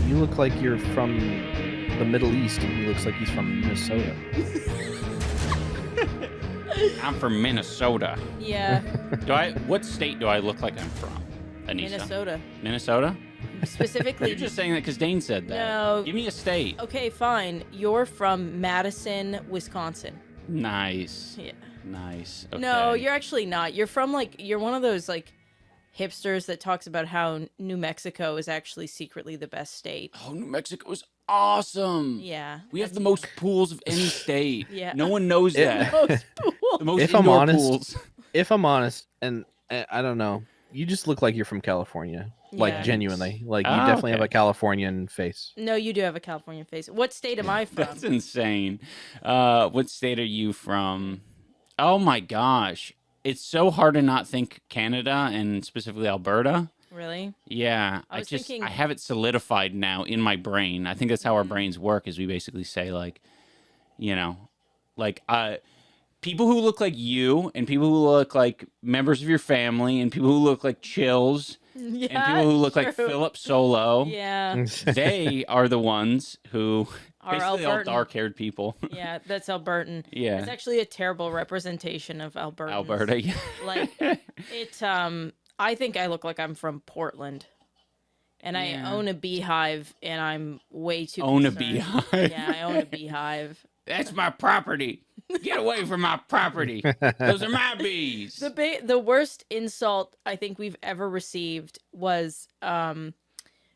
You look like you're from the Middle East, and he looks like he's from Minnesota. I'm from Minnesota. Yeah. What state do I look like I'm from? Anisa? Minnesota. Minnesota? Specifically. You're just saying that because Dane said that. No. Give me a state. Okay, fine. You're from Madison, Wisconsin. Nice. Yeah. Nice. Okay. No, you're actually not. You're from you're one of those hipsters that talks about how New Mexico is actually secretly the best state. Oh, New Mexico is awesome. Yeah. We have the most pools of any state. Yeah. No one knows that. The most If I'm indoor honest, pools. If I'm honest, and I don't know, you just look like you're from California. Like, Yeah. genuinely. Like, you Oh, definitely okay. have a Californian face. No, you do have a California face. What state am I from? That's insane. What state are you from? Oh my gosh. It's so hard to not think Canada and specifically Alberta. Really? Yeah. I was thinking- I have it solidified now in my brain. I think that's how our brains work, is we basically say people who look like you and people who look like members of your family and people who look like Chills Yeah. and people who look like true. Philip Solo. Yeah. They are the ones who Are basically all Albertan. dark-haired people. Yeah, that's Albertan. Yeah. It's actually a terrible representation of Alberta. Alberta, yeah. I think I look like I'm from Portland. And I Yeah. own a beehive, and I'm way too Own a concerned. beehive. Yeah, I own a beehive. That's my property. Get away from my property. Those are my bees. The worst insult I think we've ever received was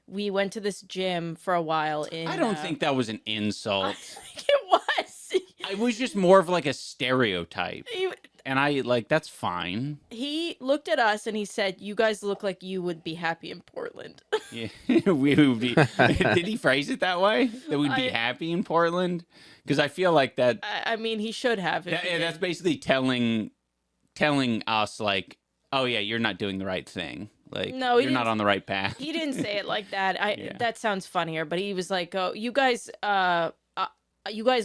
we went to this gym for a while in I don't think that was an I insult. think it was. It was just more of like a stereotype. He, And that's fine. he looked at us and he said, "You guys look like you would be happy in Portland." Yeah, we would be. Did he phrase it that way? That we'd be happy in Portland? Because I feel like that. I mean, he should have. If he That's did. basically telling us like, oh yeah, you're not doing the right thing. Like, No, he you're not didn't- on the right path. He didn't say it like that. Yeah. That sounds funnier, but he was like, "Oh, you guys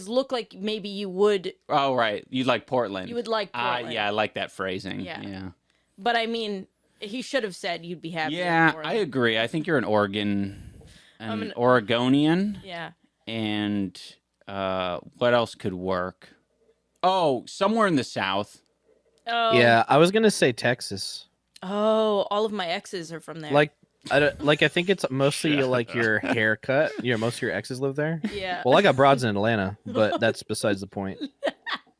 look like maybe you would." Oh right, you like Portland. You would like Portland. Yeah, I like that phrasing. Yeah. Yeah. But I mean, he should have said you'd be happy. in Yeah, Portland. I agree. I think you're an I'm an- Oregonian. Yeah. And what else could work? Oh, somewhere in the South. Oh. Yeah, I was gonna say Texas. Oh, all of my exes are from there. I think it's mostly like your haircut. Most of your exes live there. Yeah. Well, I got broads in Atlanta, but that's besides the point.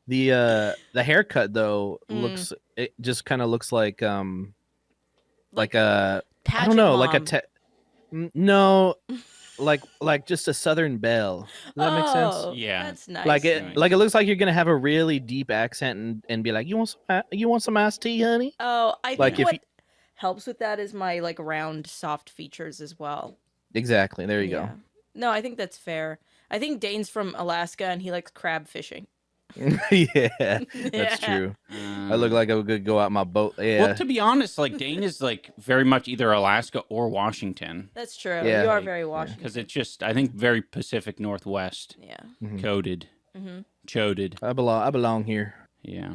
The haircut though looks, it just kind of looks like a I Pageant don't know, like mom. no, like just a Southern belle. Does that make sense? Oh, Yeah. That's nice. Like Right. it looks like you're gonna have a really deep accent and be like, you want some iced tea, honey? Oh, I think Like, if what you- helps with that is my round, soft features as well. Exactly. There you Yeah. No, I think that's fair. I think Dane's from Alaska and he likes crab fishing. go. Yeah, that's Yeah. true. I look like I could go out my boat. Yeah. Well, to be honest, Dane is very much either Alaska or Washington, That's true. Yeah. You are very Washington. because it's just I think very Pacific Northwest Yeah. coded, choded. I belong here. Yeah.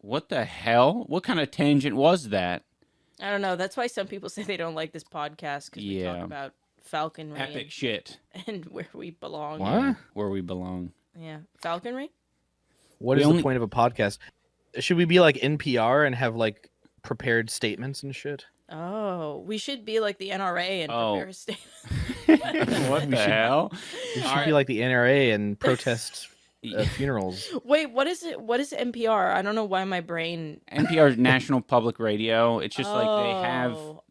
What the hell? What kind of tangent was that? I don't know. That's why some people say they don't like this podcast because we Yeah. talk about falconry Epic shit. and where we belong. What? Where we belong. Yeah. Falconry? What We is only- the point of a podcast? Should we be like NPR and have like prepared statements and shit? Oh, we should be like the NRA and Oh. prepare a statement. What the hell? We should All right. be like the NRA and protest funerals. Wait, what is it? What is NPR? I don't know why my brain. NPR National Public Radio. It's just like they have. Oh,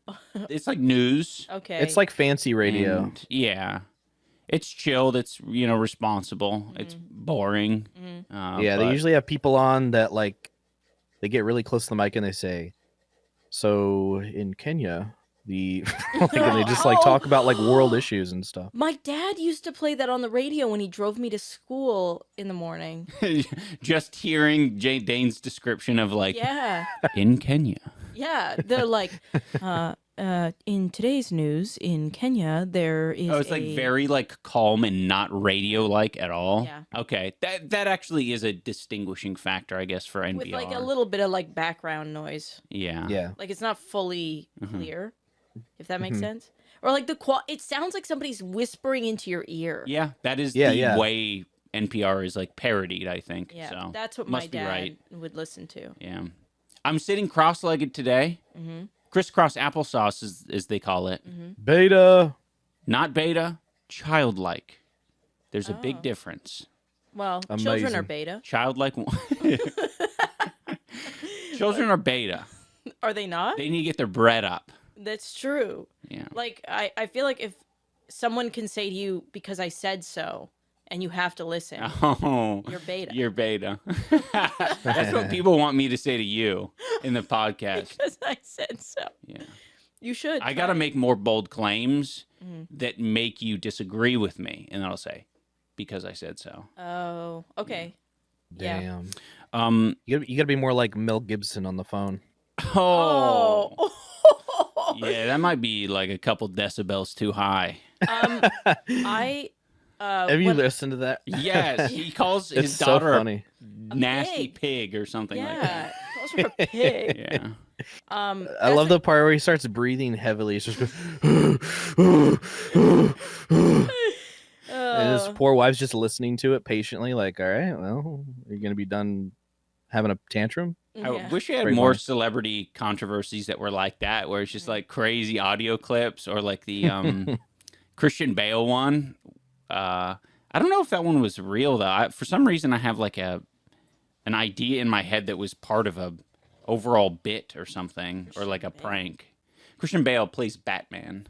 It's like news. Okay. It's like fancy radio. And, yeah. It's chilled. It's responsible. It's boring. Yeah, they but- usually have people on that they get really close to the mic and they say, "So in Kenya, and they just talk about world issues and stuff." My dad used to play that on the radio when he drove me to school in the morning. just hearing Dane's description of Yeah. in Kenya. Yeah. They're like, in today's news in Kenya, there is Oh, it's very calm and not radio like at all. Yeah. Okay, that actually is a distinguishing factor, I guess, for NPR. with a little bit of background noise. Yeah. Yeah. Like it's not fully Mm-hmm. clear, if that makes sense. or like it sounds like somebody's whispering into your ear. Yeah, that is Yeah, the yeah. way NPR is like parodied, I think. Yeah, So that's what must my be dad right. would listen to. Yeah. I'm sitting cross-legged today. Mm-hmm. Crisscross applesauce, as they call it. Beta. Not beta, childlike. There's a Oh. big difference. Well, children are Amazing. beta. Childlike. Children are beta. Are they not? They need to get their bread up. That's true. Yeah. Like, I feel like if someone can say to you, because I said so, and you have to listen, Oh, you're beta. you're beta. That's what people want me to say to you in the podcast. Because I said so. Yeah. You should. I got to make more bold claims Mhm. that make you disagree with me. And then I'll say, because I said so. Oh, okay. Yeah. Damn. You gotta be more like Mel Gibson on the phone. Oh. Oh. Yeah, that might be like a couple decibels too high. I. Have you when- listened to that? Yes, he calls It's his so daughter funny. a nasty pig. pig or something like Yeah, that. calls her a pig. Yeah. I love the part where he starts breathing heavily. He's just going, and his poor wife's just listening to it patiently, like, all right, well, you're gonna be done having a tantrum. I wish we had Pretty more funny. celebrity controversies that were like that, where it's just like crazy audio clips, or like the Christian Bale one. I don't know if that one was real though. For some reason, I have like an idea in my head that was part of a overall bit or something, or like a prank. Christian Bale plays Batman.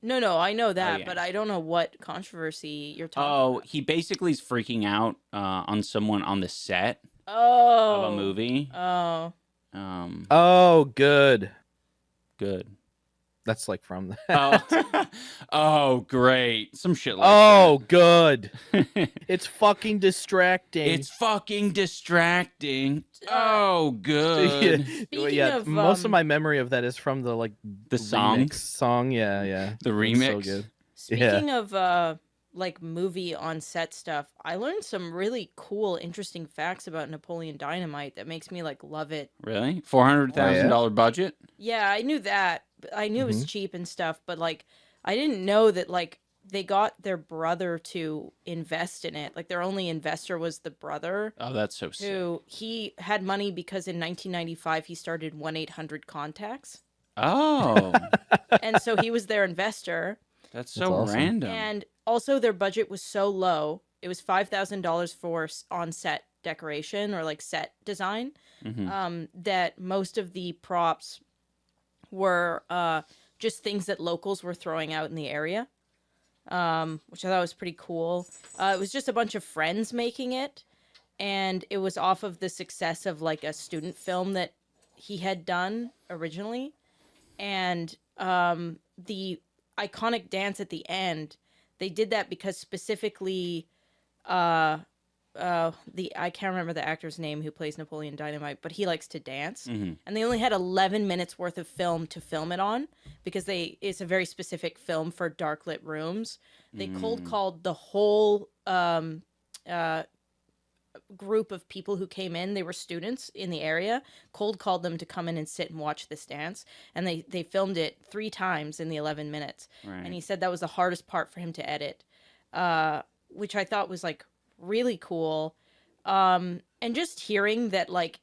No, I know that, yeah. but I don't know what controversy you're talking Oh, about. he basically is freaking out on someone on the set Oh. of a movie. Oh. Oh, good. Good. That's like from that. Oh, oh, great. Some shit like Oh, good. that. It's fucking distracting. It's fucking distracting. Oh, good. Speaking of, most of my memory of that is from the The song? remix song. Yeah. The It's remix. so good. Speaking of like movie on set stuff, I learned some really cool, interesting facts about Napoleon Dynamite that makes me like love it. Really? $400,000 budget? Yeah, I knew that. I knew it was Mhm. cheap and stuff, but like I didn't know that like they got their brother to invest in it. Like their only investor was the brother, Oh, that's so sick. who he had money because in 1995 he started 1-800-CONTACTS. Oh, And so he was their investor. that's That's so awesome. random. And also their budget was so low. It was $5,000 for on-set decoration or like set design. Mhm. That most of the props were just things that locals were throwing out in the area, which I thought was pretty cool. It was just a bunch of friends making it, and it was off of the success of like a student film that he had done originally. And the iconic dance at the end, they did that because specifically I can't remember the actor's name who plays Napoleon Dynamite, but he likes to dance. Mhm. And they only had 11 minutes worth of film to film it on because it's a very specific film for dark lit rooms. They cold called the whole group of people who came in. They were students in the area, cold called them to come in and sit and watch this dance. And they filmed it 3 times in the 11 minutes. Right. And he said that was the hardest part for him to edit, which I thought was like really cool. And just hearing that, like,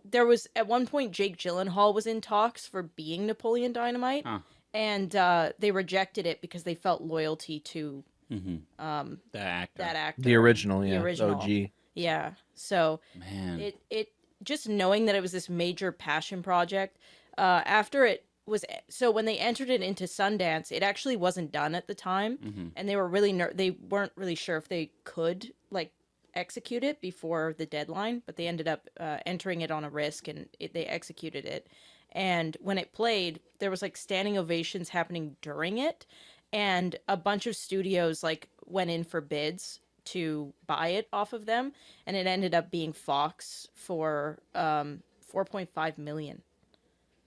there was at one point Jake Gyllenhaal was in talks for being Napoleon Dynamite, Huh. and they rejected it because they felt loyalty to The actor. that actor. The original, The yeah. original. OG. Yeah. So Man. it just knowing that it was this major passion project. After it was, so when they entered it into Sundance, it actually wasn't done at the time, and they were really they weren't really sure if they could like execute it before the deadline, but they ended up entering it on a risk, and they executed it. And when it played, there was like standing ovations happening during it, and a bunch of studios like went in for bids to buy it off of them, and it ended up being Fox for 4.5 million.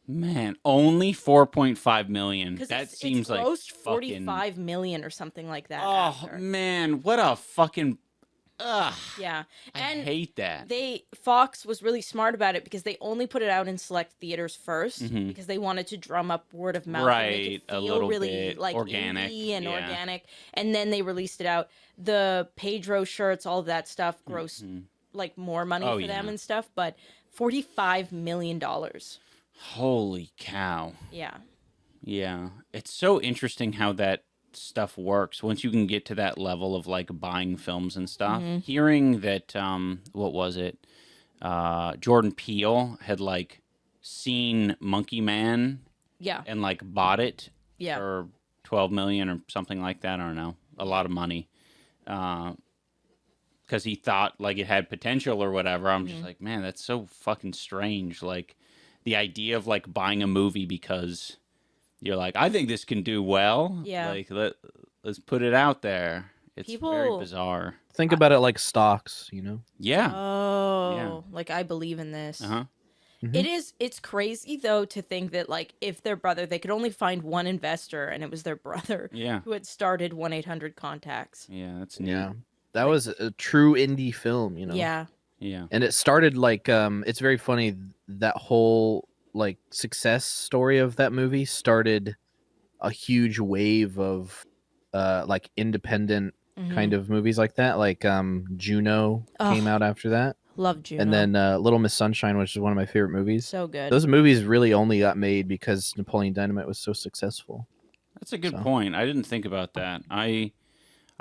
Man, only 4.5 million. Because That it's seems like grossed fucking... 45 million or something like that. Oh after. man, what a fucking Ugh. Yeah. I And hate that. Fox was really smart about it because they only put it out in select theaters first Mhm. because they wanted to drum up word of mouth and make Right, it a feel little really bit like organic, indie and yeah. organic. And then they released it out. The Pedro shirts, all of that stuff grossed like more money Oh, for them yeah. and stuff, but $45 million. Holy cow. Yeah. Yeah. It's so interesting how that stuff works once you can get to that level of like buying films and stuff. Hearing that what was it? Jordan Peele had like seen Monkey Man Yeah. and like bought it Yeah. for 12 million or something like that. I don't know. A lot of money. Because he thought like it had potential or whatever. I'm just like, man, that's so fucking strange. Like the idea of like buying a movie because you're like, I think this can do well. Yeah. Like let's put it out there. It's very People- bizarre. Think about it like stocks, you know? Yeah. Oh, like I believe in this. Uh-huh. It's crazy though to think that like if their brother, they could only find one investor and it was their brother Yeah. who had started 1-800-CONTACTS. Yeah, that's neat. Yeah. That was a true indie film, you know? Yeah. Yeah. And it started like it's very funny that whole like success story of that movie started a huge wave of like independent kind of movies like that. Like Juno came out after that. Love Juno. And then Little Miss Sunshine, which is one of my favorite movies. So good. Those movies really only got made because Napoleon Dynamite was so successful. That's a good So. point. I didn't think about that.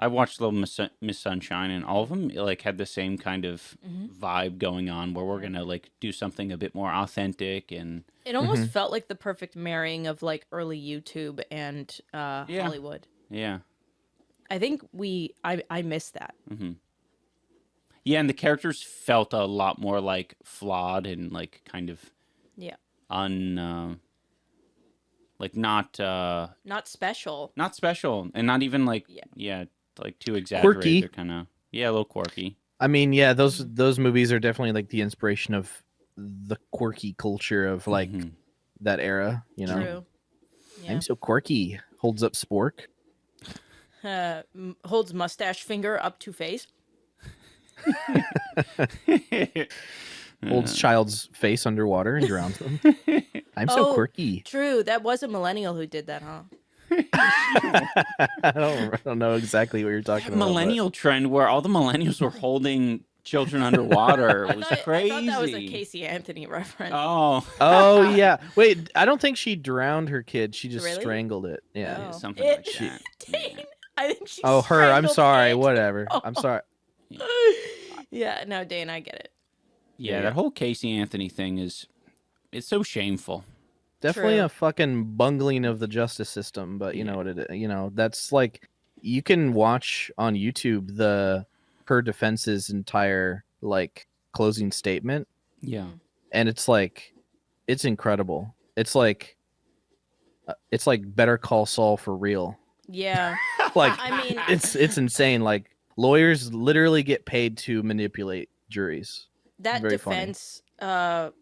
I watched Little Miss Sunshine, and all of them like had the same kind of vibe going on, where we're gonna like do something a bit more authentic and It almost felt like the perfect marrying of like early YouTube and Yeah. Hollywood. yeah, I think I miss that. yeah, and the characters felt a lot more like flawed and like kind of Yeah. like not Not special. not special, and not even like Yeah. like too exaggerated. Quirky. They're kind of a little quirky. I mean, yeah, those movies are definitely like the inspiration of the quirky culture of like that era, you know. True. Yeah. I'm so quirky. Holds up spork. Holds mustache finger up to face. Holds child's face underwater and drowns them. I'm so Oh. quirky. True. That was a millennial who did that, huh? I don't know exactly what you're talking about. but- Millennial trend where all the millennials were holding children underwater. It was crazy. I thought that was a Casey Anthony reference. Oh, Oh yeah. Wait, I don't think she drowned her kid. She just Really? strangled it. Yeah. Oh. something like It- that. Dang, I think she. Oh, her. I'm strangled sorry. it. Whatever. I'm sorry. Yeah. No, Dane, I get it. Yeah, that whole Casey Anthony thing it's so shameful. Definitely True. a fucking bungling of the justice system, but you know what it you know, that's like you can watch on YouTube her defense's entire like closing statement Yeah. and it's like it's incredible. It's like Better Call Saul for real. Yeah. Like I mean, it's insane. Like lawyers literally get paid to manipulate juries. that very funny. defense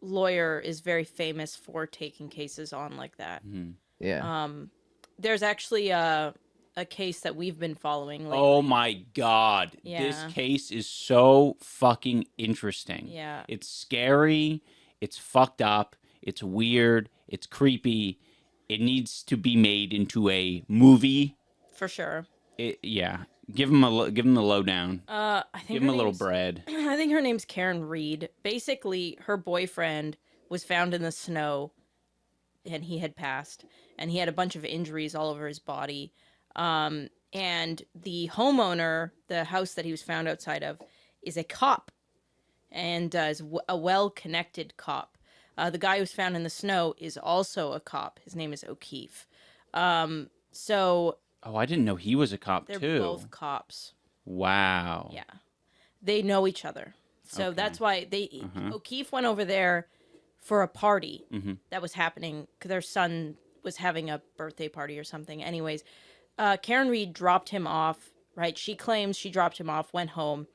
lawyer is very famous for taking cases on like that. Yeah. There's actually a case that we've been following lately. Oh my god. This Yeah. case is so fucking interesting. Yeah. It's scary, it's fucked up, it's weird, it's creepy. It needs to be made into a movie. For sure. Yeah. Give him the lowdown. I think Give her him a little name's- bread. I think her name's Karen Reed. Basically, her boyfriend was found in the snow and he had passed and he had a bunch of injuries all over his body. And the homeowner, the house that he was found outside of, is a cop and is a well-connected cop. The guy who's found in the snow is also a cop. His name is O'Keefe. So Oh, I didn't know he was a cop they're too. both cops. Wow. Yeah. They know each other. So Okay. that's why O'Keefe went over there for a party Mm-hmm. that was happening because their son was having a birthday party or something. Anyways, Karen Reed dropped him off, right? She claims she dropped him off, went home,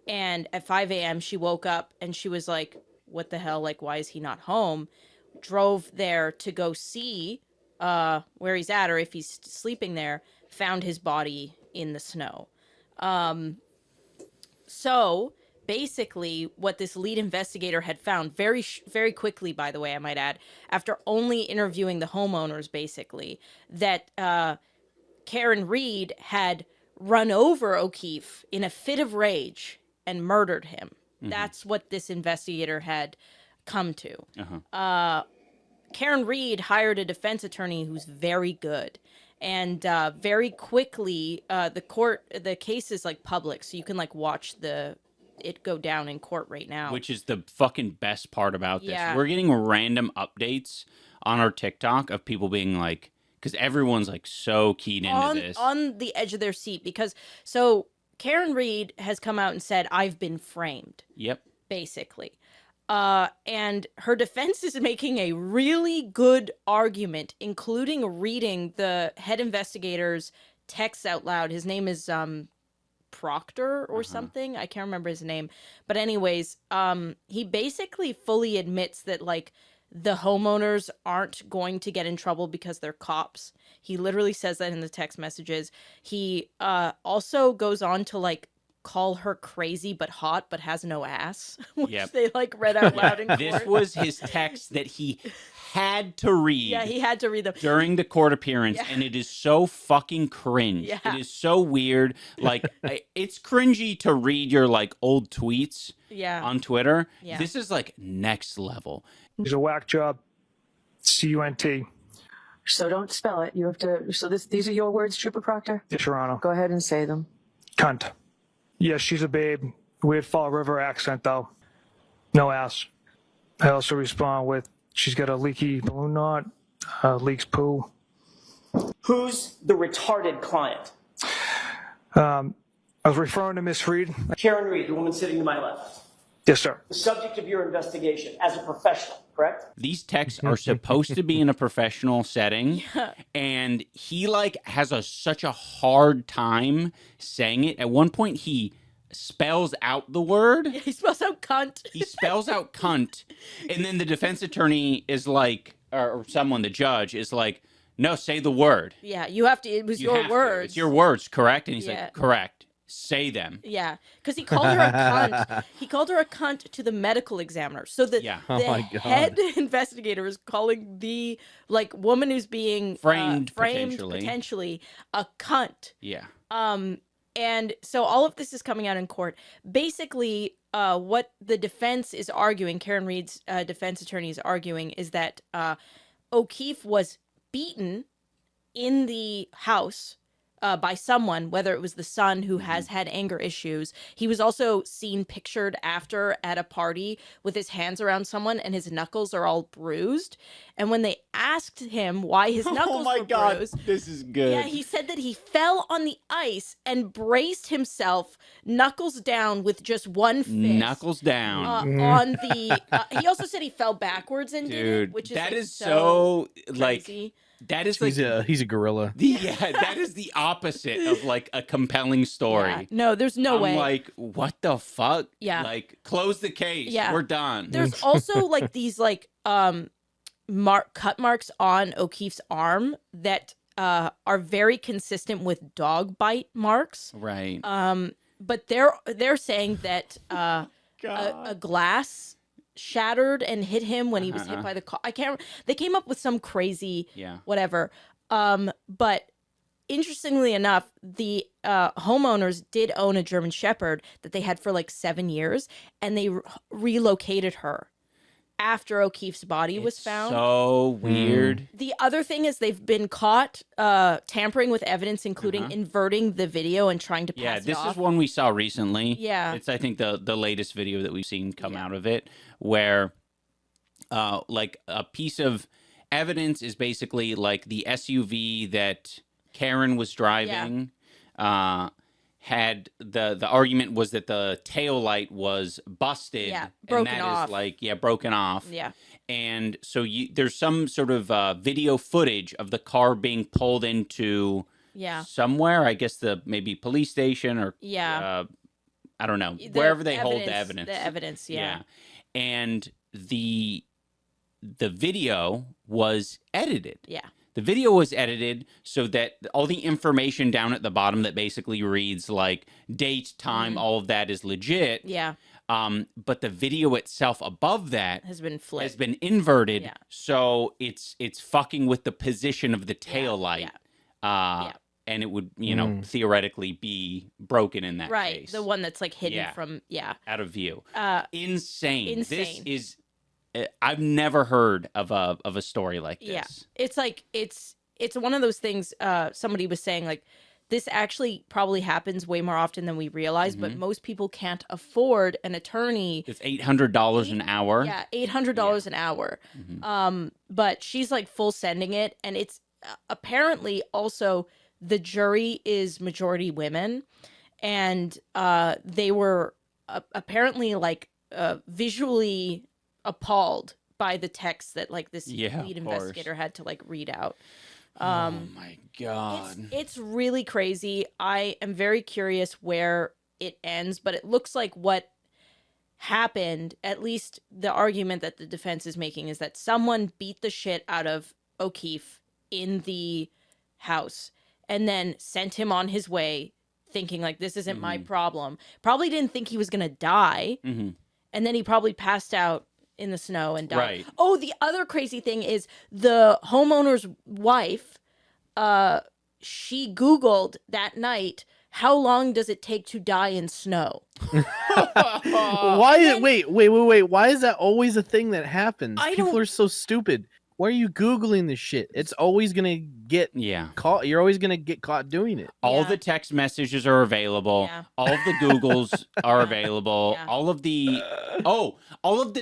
and at 5 a.m. she woke up and she was like, what the hell? Like, why is he not home? Drove there to go see where he's at or if he's sleeping there, found his body in the snow. So basically, what this lead investigator had found very quickly, by the way, I might add, after only interviewing the homeowners, basically, that Karen Reed had run over O'Keefe in a fit of rage and murdered him. That's what this investigator had come to. Karen Reed hired a defense attorney who's very good. And very quickly, the case is like public, so you can like watch it go down in court right now. Which is the fucking best part about this. Yeah. We're getting random updates on our TikTok of people being like, because everyone's like so keyed into this. On the edge of their seat, because so Karen Reed has come out and said, I've been framed. Yep. Basically. And her defense is making a really good argument, including reading the head investigator's text out loud. His name is Proctor or something. I can't remember his name. But anyways, he basically fully admits that, like, the homeowners aren't going to get in trouble because they're cops. He literally says that in the text messages. He also goes on to, like, call her crazy but hot but has no ass, which they like read out loud in court. This was his text that he had to read. Yeah, he had to read them during the court appearance, and it is so fucking cringe. Yeah. It is so weird. Like, it's cringy to read your like old tweets on Twitter. Yeah. This is like next level. It's a whack job. C-U-N-T. So don't spell it. You have to. So these are your words, Trooper Proctor? Yes, Your Honor. Go ahead and say them. Cunt. Yes, she's a babe. Weird Fall River accent, though. No ass. I also respond with, she's got a leaky balloon knot, leaks poo. Who's the retarded client? I was referring to Miss Reed. Karen Reed, the woman sitting to my left. Yes, sir. The subject of your investigation as a professional, correct? These texts are supposed to be in a professional setting, and he like has such a hard time saying it. At one point, he spells out the word. Yeah, he spells out cunt. He spells out cunt, and then the defense attorney is like, or someone, the judge is like, no, say the word. Yeah, you have to. It was your words. It's your words, correct? And he's like, correct. Say them. Yeah, because he called her a cunt. He called her a cunt to the medical examiner. So the head investigator is calling the like woman who's being framed potentially a cunt. Yeah. And so all of this is coming out in court. Basically, what the defense is arguing, Karen Reed's defense attorney is arguing, is that O'Keefe was beaten in the house by someone, whether it was the son who has had anger issues. He was also seen pictured after at a party with his hands around someone and his knuckles are all bruised. And when they asked him why his knuckles were bruised, this is good. Yeah, he said that he fell on the ice and braced himself knuckles down with just one fist. Knuckles down. On the he also said he fell backwards and did it, which is that like, is so crazy. like that is like he's a gorilla. That is the opposite of like a compelling story. Yeah. No, there's no way. I'm like, what the fuck? Yeah. Like, close the case. Yeah. We're done. There's also like these like cut marks on O'Keefe's arm that are very consistent with dog bite marks. Right. But they're saying that a glass shattered and hit him when he was hit by the car. They came up with some crazy whatever. But interestingly enough, the homeowners did own a German Shepherd that they had for like 7 years, and they relocated her after O'Keefe's body was found. So weird. The other thing is they've been caught tampering with evidence, including inverting the video and trying to pass it off. Yeah, this is one we saw recently. Yeah. It's, I think, the latest video that we've seen come out of it, where like a piece of evidence is basically like the SUV that Karen was driving had the argument was that the tail light was busted. Yeah, and broken that off. is like, broken off. Yeah. And so there's some sort of video footage of the car being pulled into somewhere. I guess maybe police station or I don't know, wherever they hold the evidence. The evidence, yeah. And the video was edited. Yeah. The video was edited so that all the information down at the bottom that basically reads like date, time, all of that is legit. Yeah. But the video itself above that Has been flipped. has been inverted, Yeah. so it's fucking with the position of the tail light. Yeah. And it would, theoretically be broken in that Right. case. The one that's like hidden Yeah. from, out of view. Insane. This is I've never heard of a story like this. Yeah. It's like, it's one of those things, somebody was saying, like, this actually probably happens way more often than we realize, but most people can't afford an attorney. It's $800 an hour. Yeah, $800 an hour. But she's like full sending it, and it's apparently also the jury is majority women, and they were apparently like visually appalled by the text that like this lead investigator had to like read out. Oh my God. It's really crazy. I am very curious where it ends, but it looks like what happened, at least the argument that the defense is making, is that someone beat the shit out of O'Keefe in the house and then sent him on his way thinking like, this isn't my problem. Probably didn't think he was going to die. And then he probably passed out in the snow and died. Right. Oh, the other crazy thing is the homeowner's wife, she Googled that night, how long does it take to die in snow? Wait. Why is that always a thing that happens? People are so stupid. Why are you Googling this shit? It's always going to get caught. You're always going to get caught doing it. All the text messages are available. All of the Googles are available. All of the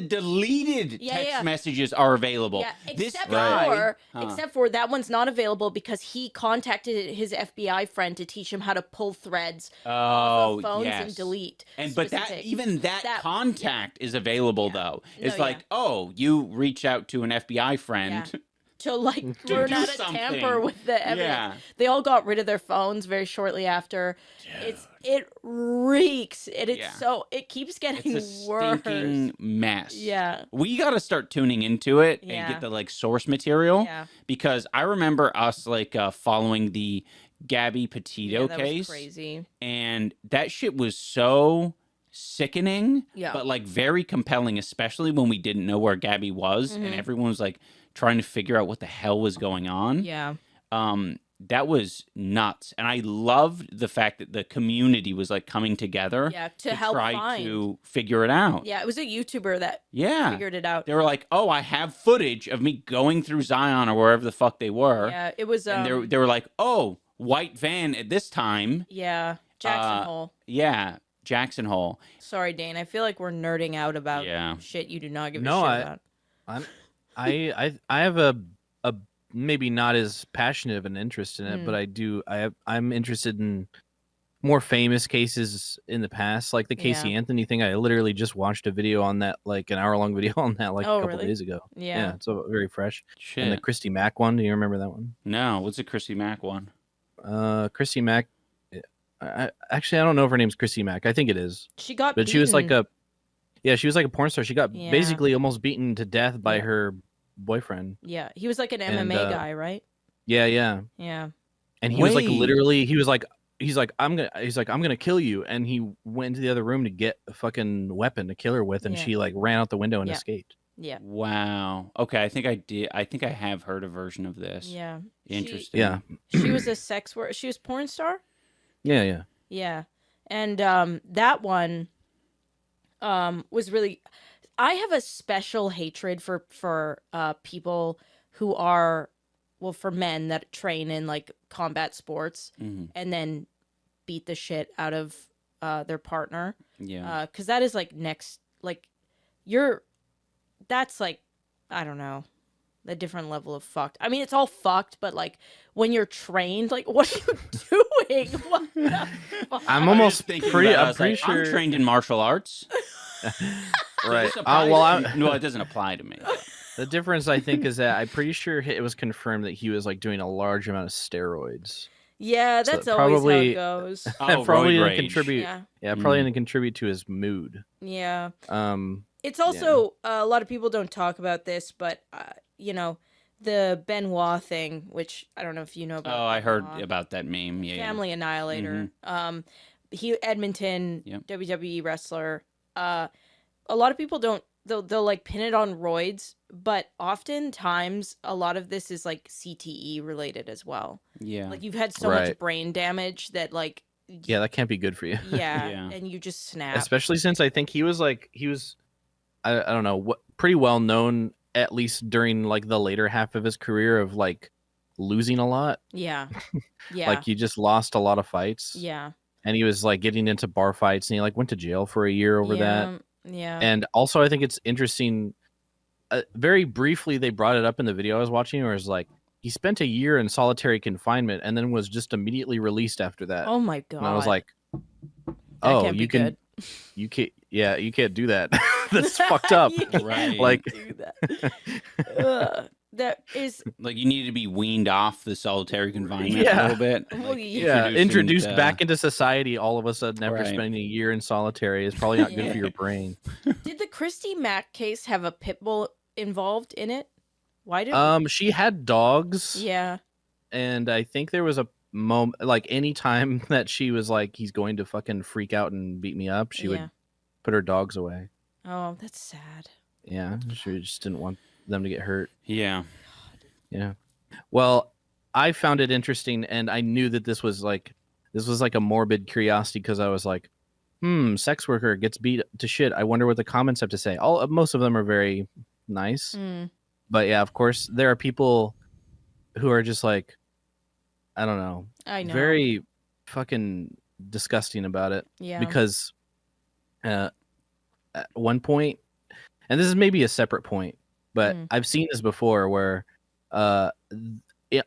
deleted text messages are available. Yeah, except for that one's not available because he contacted his FBI friend to teach him how to pull threads off of phones and delete. But that contact is available though. It's you reach out to an FBI friend. To like learn how to tamper with the evidence. They all got rid of their phones very shortly after. Dude. It reeks. It keeps getting worse. Stinking mess. Yeah. We got to start tuning into it and get the like source material because I remember us like following the Gabby Petito case. Was crazy. And that shit was so sickening, but like very compelling, especially when we didn't know where Gabby was and everyone was like trying to figure out what the hell was going on. Yeah. That was nuts. And I loved the fact that the community was like coming together to help try to figure it out. Yeah, it was a YouTuber that figured it out. They were like, oh, I have footage of me going through Zion or wherever the fuck they were. Yeah, it was and they were like, oh, white van at this time. Yeah. Jackson Hole. Yeah. Jackson Hole. Sorry, Dane. I feel like we're nerding out about shit you do not give a shit about. I have a maybe not as passionate of an interest in it, but I'm interested in more famous cases in the past, like the Casey Anthony thing. I literally just watched a video on that, like an hour-long video on that, like a couple days ago. Yeah, it's very fresh. Shit. And the Christy Mack one, do you remember that one? No, what's the Christy Mack one? Christy Mack. I don't know if her name's Christy Mack. I think it is. She got beaten. She was like a porn star. She got basically almost beaten to death by her boyfriend. Yeah, he was like an MMA guy, right? Yeah. And he was like literally, he's like, I'm gonna kill you. And he went into the other room to get a fucking weapon to kill her with, and she like ran out the window and escaped. Yeah. Wow. Okay, I think I did. I think I have heard a version of this. Yeah. Interesting. She was a sex worker. She was a porn star. Yeah. And that one was really, I have a special hatred for people who are, well, for men that train in like combat sports and then beat the shit out of their partner. Yeah. Because that is like that's like, I don't know, a different level of fucked. I mean, it's all fucked, but like when you're trained, like what are you doing? What the fuck? I'm almost pretty sure I'm trained in martial arts. Right. No, it doesn't apply to me. The difference, I think, is that I'm pretty sure it was confirmed that he was like doing a large amount of steroids. Yeah, that's always how it goes. Probably didn't contribute. Yeah, probably didn't contribute to his mood. Yeah. It's also a lot of people don't talk about this, but you know, the Benoit thing, which I don't know if you know about. Oh, I heard Benoit. about that meme. Yeah. Family Annihilator. He Edmonton Yep. WWE wrestler. A lot of people don't. They'll like pin it on roids, but oftentimes a lot of this is like CTE related as well. Yeah. Like you've had so Right. much brain damage that like Yeah, that can't be good for you. yeah, Yeah. and you just snap. Especially since I think he was I don't know, what pretty well known, at least during like the later half of his career, of like losing a lot. Yeah. Yeah. Like he just lost a lot of fights. yeah. And he was like getting into bar fights, and he like went to jail for a year over that. Yeah. And also, I think it's interesting. Very briefly, they brought it up in the video I was watching, where it's like he spent a year in solitary confinement and then was just immediately released after that. Oh my god. And I was like, That "Oh, can't be you can, good. you can't, yeah, you can't do that. That's fucked up." You can't Right. Like- do that. Ugh, that is Like you need to be weaned off the solitary confinement a Yeah. little bit. Well, Like, yeah. Introduced into- back into society all of a sudden after Right. spending a year in solitary is probably not good for your brain. Did the Christy Mack case have a pit bull involved in it? Why did She had dogs. Yeah. And I think there was a moment, like any time that she was like, he's going to fucking freak out and beat me up, she Yeah. would put her dogs away. Oh, that's sad. Yeah, she just didn't want them to get hurt. Yeah. Yeah. Well, I found it interesting, and I knew that this was like a morbid curiosity, because I was like, sex worker gets beat to shit. I wonder what the comments have to say. Most of them are very nice, Mm. but yeah, of course, there are people who are just like, I don't know, I know. very fucking disgusting about it. Yeah. Because at one point, and this is maybe a separate point, but I've seen this before, where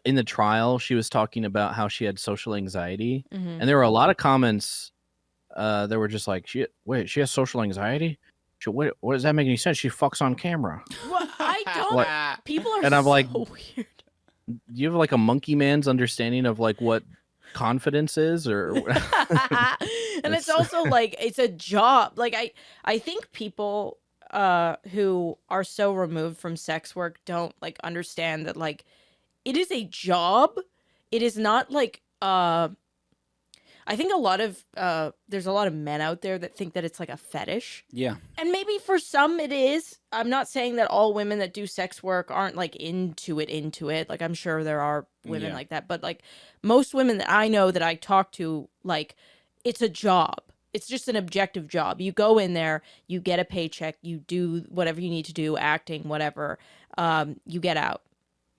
in the trial she was talking about how she had social anxiety, Mhm. and there were a lot of comments that were just like, she has social anxiety? What does that make any sense? She fucks on camera. Well, I don't. Like- People are And I'm so like, weird. Do you have like a monkey man's understanding of like what confidence is, or And it's also like it's a job. Like I think people who are so removed from sex work don't like understand that like it is a job. It is not like I think a lot of there's a lot of men out there that think that it's like a fetish. Yeah. And maybe for some it is. I'm not saying that all women that do sex work aren't like into it. Like I'm sure there are women Yeah. like that, but like most women that I know that I talk to, like it's a job. It's just an objective job. You go in there, you get a paycheck, you do whatever you need to do, acting, whatever. You get out.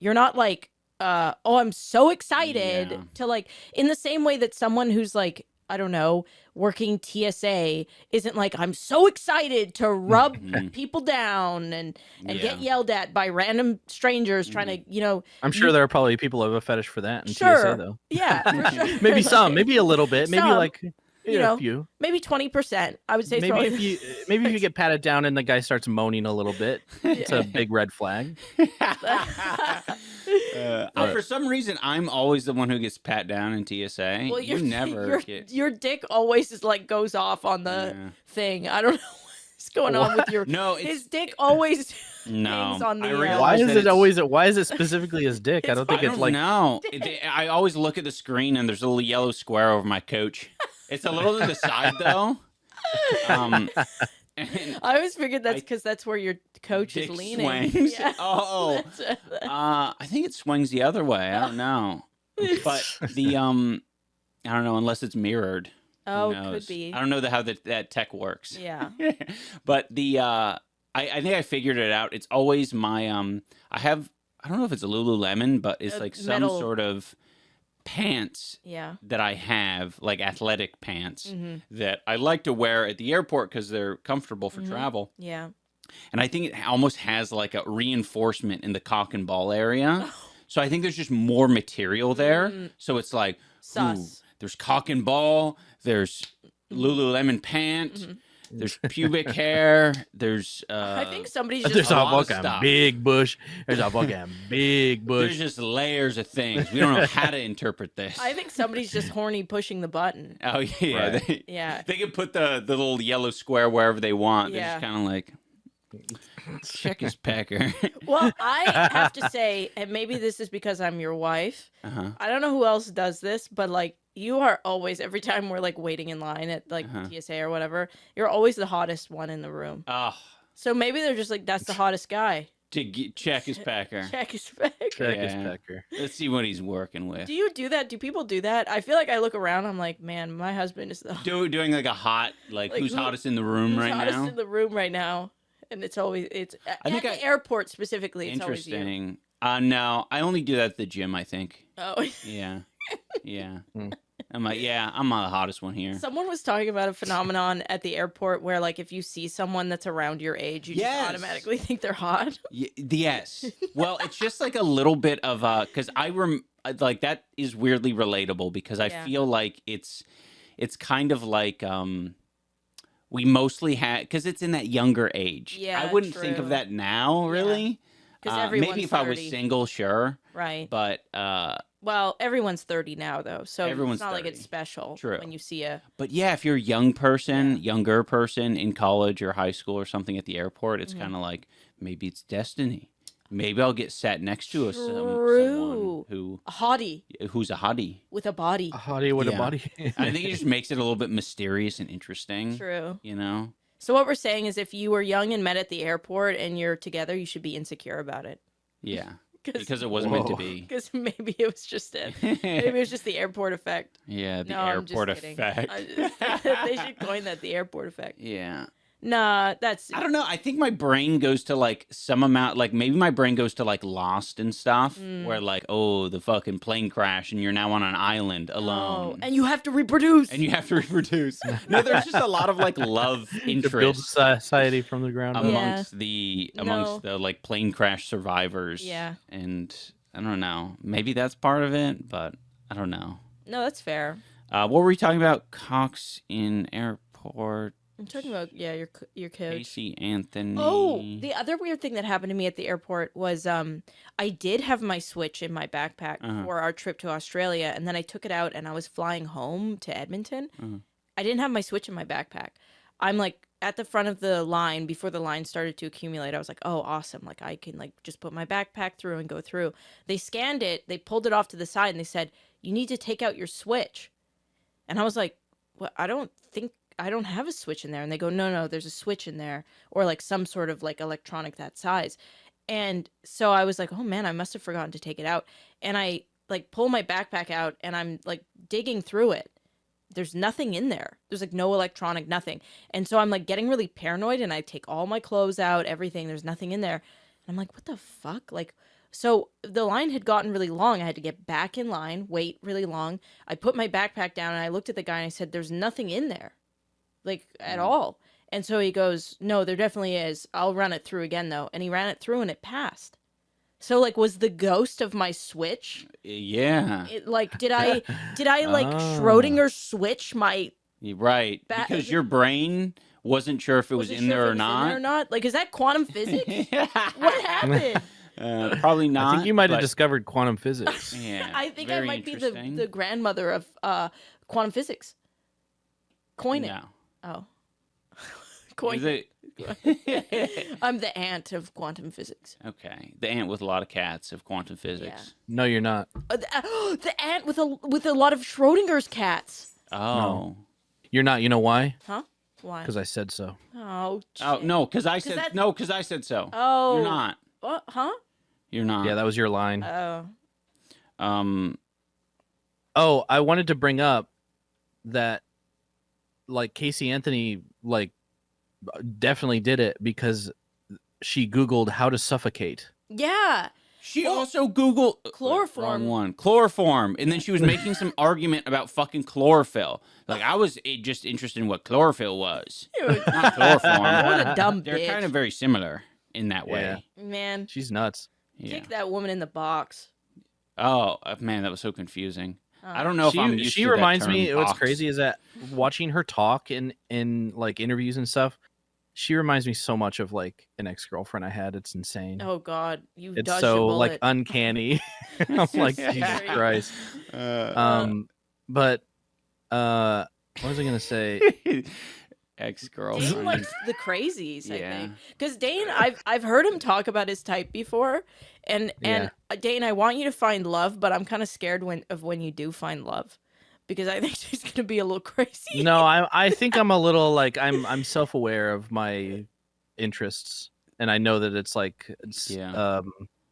You're not like oh, I'm so excited Yeah. to like in the same way that someone who's like, I don't know, working TSA isn't like, I'm so excited to rub people down and get Yeah. yelled at by random strangers trying to, you know, I'm sure there are probably people who have a fetish for that in Sure. TSA though. yeah, for sure. Maybe some, maybe a little bit, maybe Some, like you know, a few. maybe 20%. I would say Maybe probably- if you get patted down and the guy starts moaning a little bit, it's a big red flag. For some reason, I'm always the one who gets pat down in TSA. Well, you never your, get. your dick always is like goes off on the Yeah. thing. I don't know what's going on with your. No, it's His dick always no. hangs on the. I uh, Why realize is that it it's- always? Why is it specifically his dick? I It's don't think I it's don't like. know. I always look at the screen and there's a little yellow square over my coach. It's a little to the side though. And I always figured that's I- because that's where your coach is dick leaning. swings. Yeah. Oh, That's- I think it swings the other way. I don't know, but the I don't know unless it's mirrored. Who oh, knows? could be. I don't know how that tech works. Yeah. But the I think I figured it out. It's always my I don't know if it's a Lululemon, but it's like some metal- sort of pants Yeah. that I have, like athletic pants Mhm. that I like to wear at the airport because they're comfortable for Mhm. travel. Yeah. And I think it almost has like a reinforcement in the cock and ball area. So I think there's just more material there. Mm. So it's like, ooh, Sus. there's cock and ball, there's Lululemon pant, Mhm. there's pubic hair, there's I think somebody's just. There's a a lot of fucking stuff. big bush. There's a fucking big there's bush. just layers of things. We don't know how to interpret this. I think somebody's just horny pushing the button. Oh yeah, Right. they, Yeah. they can put the little yellow square wherever they want. They're Yeah. just kind of like, Check his pecker. Well, I have to say, and maybe this is because I'm your wife. I don't know who else does this, but like you are always, every time we're like waiting in line at like TSA or whatever, you're always the hottest one in the room. Oh, So maybe they're just like, that's the hottest guy. to check his pecker. Check his pecker. Check his pecker. Let's see what he's working with. Do you do that? Do people do that? I feel like I look around, I'm like, man, my husband is the Doing like a hot, like who's hottest in the room right hottest now? in the room right now. And it's always, I think at the airport specifically, it's always you. Interesting. No, I only do that at the gym, I think. Oh. Yeah. I'm like, yeah, I'm the hottest one here. Someone was talking about a phenomenon at the airport where, like, if you see someone that's around your age, you just automatically think they're hot. Yes. Well, it's just like a little bit of because like that is weirdly relatable because I feel like it's kind of like we mostly had because it's in that younger age. Yeah, I wouldn't think of that now, really. Because everyone's maybe if 30. I was single, sure. Right. But well, everyone's 30 now, though, so Everyone's it's not like 30. it's special True. when you see a. But yeah, if you're a younger person in college or high school or something at the airport, it's kind of like maybe it's destiny. Maybe I'll get sat next to someone a hottie who's a hottie with a body. A hottie with a body. I think it just makes it a little bit mysterious and interesting. True. You know? So what we're saying is if you were young and met at the airport and you're together, you should be insecure about it. Yeah. Because it wasn't meant to be. Because maybe it was just it. Maybe it was just the airport effect. Yeah, the I'm just airport kidding. effect. They should coin that, the airport effect. Yeah. Nah, that's. I don't know. I think my brain goes to like some amount, like maybe my brain goes to like Lost and stuff, where like, oh, the fucking plane crash and you're now on an island alone. Oh, and you have to reproduce. No, there's just a lot of like love To build interest society from the ground up. amongst the like plane crash survivors. Yeah. And I don't know. Maybe that's part of it, but I don't know. No, that's fair. What were we talking about? Cox in airport. I'm talking about your coach. Casey Anthony. Oh, the other weird thing that happened to me at the airport was I did have my Switch in my backpack for our trip to Australia, and then I took it out and I was flying home to Edmonton. I didn't have my Switch in my backpack. I'm like at the front of the line before the line started to accumulate. I was like, oh, awesome. Like I can like just put my backpack through and go through. They scanned it. They pulled it off to the side and they said, you need to take out your Switch. And I was like, well, I don't have a Switch in there. And they go, no, there's a Switch in there, or like some sort of like electronic that size. And so I was like, oh man, I must have forgotten to take it out. And I like pull my backpack out and I'm like digging through it. There's nothing in there. There's like no electronic, nothing. And so I'm like getting really paranoid and I take all my clothes out, everything. There's nothing in there. And I'm like, what the fuck? Like, so the line had gotten really long. I had to get back in line, wait really long. I put my backpack down and I looked at the guy and I said, there's nothing in there. Like at all. And so he goes, no, there definitely is. I'll run it through again though. And he ran it through and it passed. So like was the ghost of my Switch? Yeah. Like did I like Schrödinger switch my right because your brain wasn't sure if it was in there or not. Like is that quantum physics? What happened? Probably not. I think you might have discovered quantum physics. Yeah. I think I might be the grandmother of quantum physics. Coin it. No. Oh. Coin it. I'm the aunt of quantum physics. Okay. The aunt with a lot of cats of quantum physics. No, you're not. The aunt with a lot of Schrödinger's cats. Oh. No. You're not. You know why? Huh? Why? Because I said so. Oh, no, because I said I said so. Oh. You're not. What? Huh? You're not. Yeah, that was your line. Oh. Oh, I wanted to bring up that like Casey Anthony like definitely did it because she Googled how to suffocate. Yeah. She also Googled chloroform. Wrong one. Chloroform, and then she was making some argument about fucking chlorophyll. Like I was just interested in what chlorophyll was, not chloroform. What a dumb bitch. They're kind of very similar in that way. Man, she's nuts. Kick that woman in the box. Oh man, that was so confusing. I don't know if I'm used to She that reminds term, me. box. What's crazy is that watching her talk in like interviews and stuff, she reminds me so much of like an ex-girlfriend I had. It's insane. Oh God, it's dodged so a bullet. like uncanny. I'm like Jesus Christ. But what was I gonna say? ex-girlfriend. Dane likes the crazies, I Yeah. think. Because Dane, I've heard him talk about his type before, and Dane, I want you to find love, but I'm kind of scared when you do find love, because I think she's gonna be a little crazy. No, I think I'm a little like I'm self-aware of my interests, and I know that it's like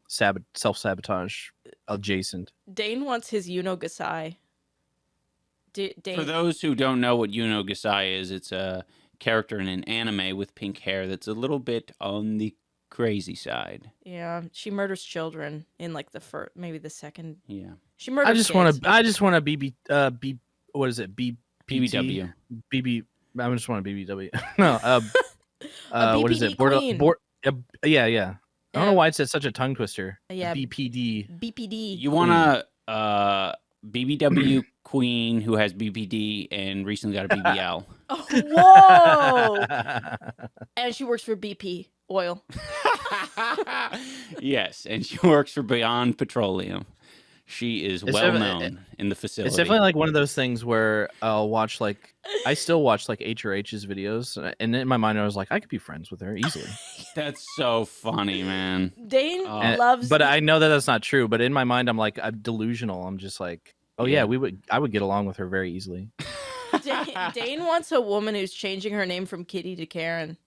self-sabotage adjacent. Dane wants his Gasai. Dane, For those who don't know what Eunuch-maker is, it's a character in an anime with pink hair that's a little bit on the crazy side. yeah, she murders children in like the first, maybe the second. Yeah. She murders. I just kids. want to B. What is it? BBW. BB. I just want a BBW. No. What is it? BPD queen. Yeah. I don't know why it's such a tongue twister. Yeah. BPD. BPD. You want a BBW queen who has BPD and recently got a BBL. Oh, whoa! And she works for BP Oil. Yes, and she works for Beyond Petroleum. She is well known in the facility. It's definitely like one of those things where I'll watch I still watch like H or H's videos, and in my mind I was like, I could be friends with her easily. That's so funny, man. Dane loves. But I know that that's not true. But in my mind, I'm like, I'm delusional. I'm just like, oh yeah, I would get along with her very easily. Dane wants a woman who's changing her name from Kitty to Karen.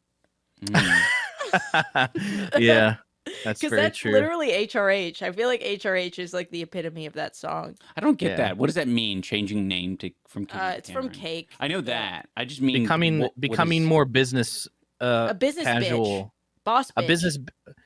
Yeah, that's Because very that's true. literally HRH. I feel like HRH is like the epitome of that song. I don't get that. What does that mean? Changing name from Kitty to It's from Karen? Cake. I know that. I just mean becoming more business. A business casual. bitch. Boss bitch. A business.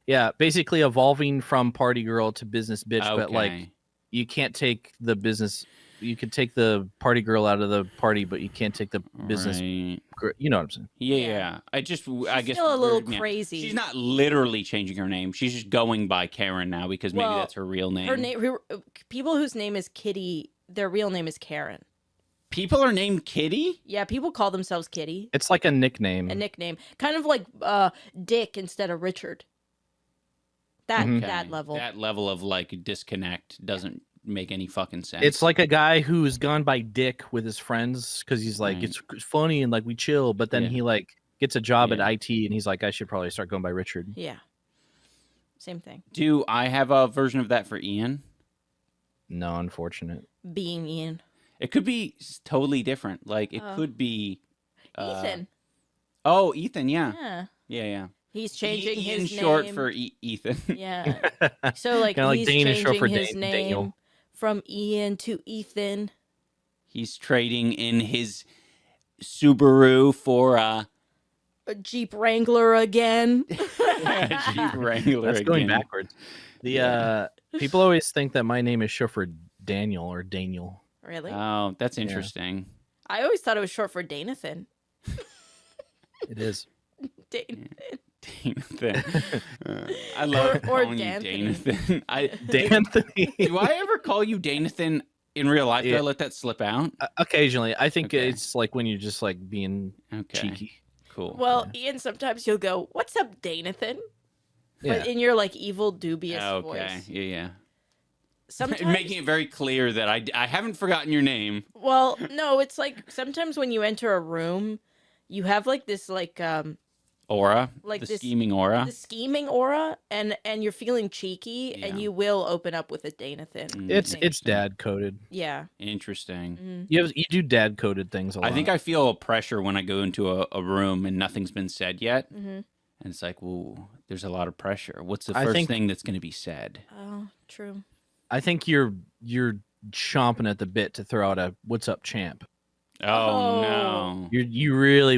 Yeah, basically evolving from party girl to business bitch, but like you can't take the business. You could take the party girl out of the party, but you can't take the business. Right. You know what I'm saying? Yeah. I guess still a little crazy. She's not literally changing her name. She's just going by Karen now because maybe that's her real name. Her name. People whose name is Kitty, their real name is Karen. People are named Kitty? Yeah, people call themselves Kitty. It's like a nickname. A nickname, kind of like Dick instead of Richard. That level. That level of like disconnect doesn't make any fucking sense. It's like a guy who's gone by Dick with his friends because he's like, it's funny and like we chill, but then he like gets a job at IT and he's like, I should probably start going by Richard. Yeah. Same thing. Do I have a version of that for Ian? No, unfortunate. Being Ian. It could be totally different. Like it could be Ethan. Oh, Ethan, yeah. Yeah. Yeah. He's changing Ian his short name. for Ethan. Yeah. So like Kinda he's like Danish short changing for his name Daniel. from Ian to Ethan. He's trading in his Subaru for A Jeep Wrangler again. Jeep Wrangler. That's going again. backwards. The people always think that my name is short for Daniel or Daniel. Really? Oh, that's interesting. I always thought it was short for Danathan. It is. Danathan. I love calling you Danathan. Danathan. Do I ever call you Danathan in real life? Do I let that slip out? Occasionally. I think it's like when you're just like being cheeky. Cool. Well, Ian, sometimes you'll go, "What's up, Danathan?" But in your like evil, dubious voice. Yeah. Sometimes Making it very clear that I haven't forgotten your name. Well, no, it's like sometimes when you enter a room, you have like this Aura, like the this scheming aura. the scheming aura, and you're feeling cheeky, and you will open up with a Danathan. It's dad coded. Yeah. Interesting. You do dad coded things a lot. I think I feel pressure when I go into a room and nothing's been said yet. And it's like, whoa, there's a lot of pressure. What's the first thing that's going to be said? Oh, true. I think you're chomping at the bit to throw out a "What's up, champ." Oh no! You really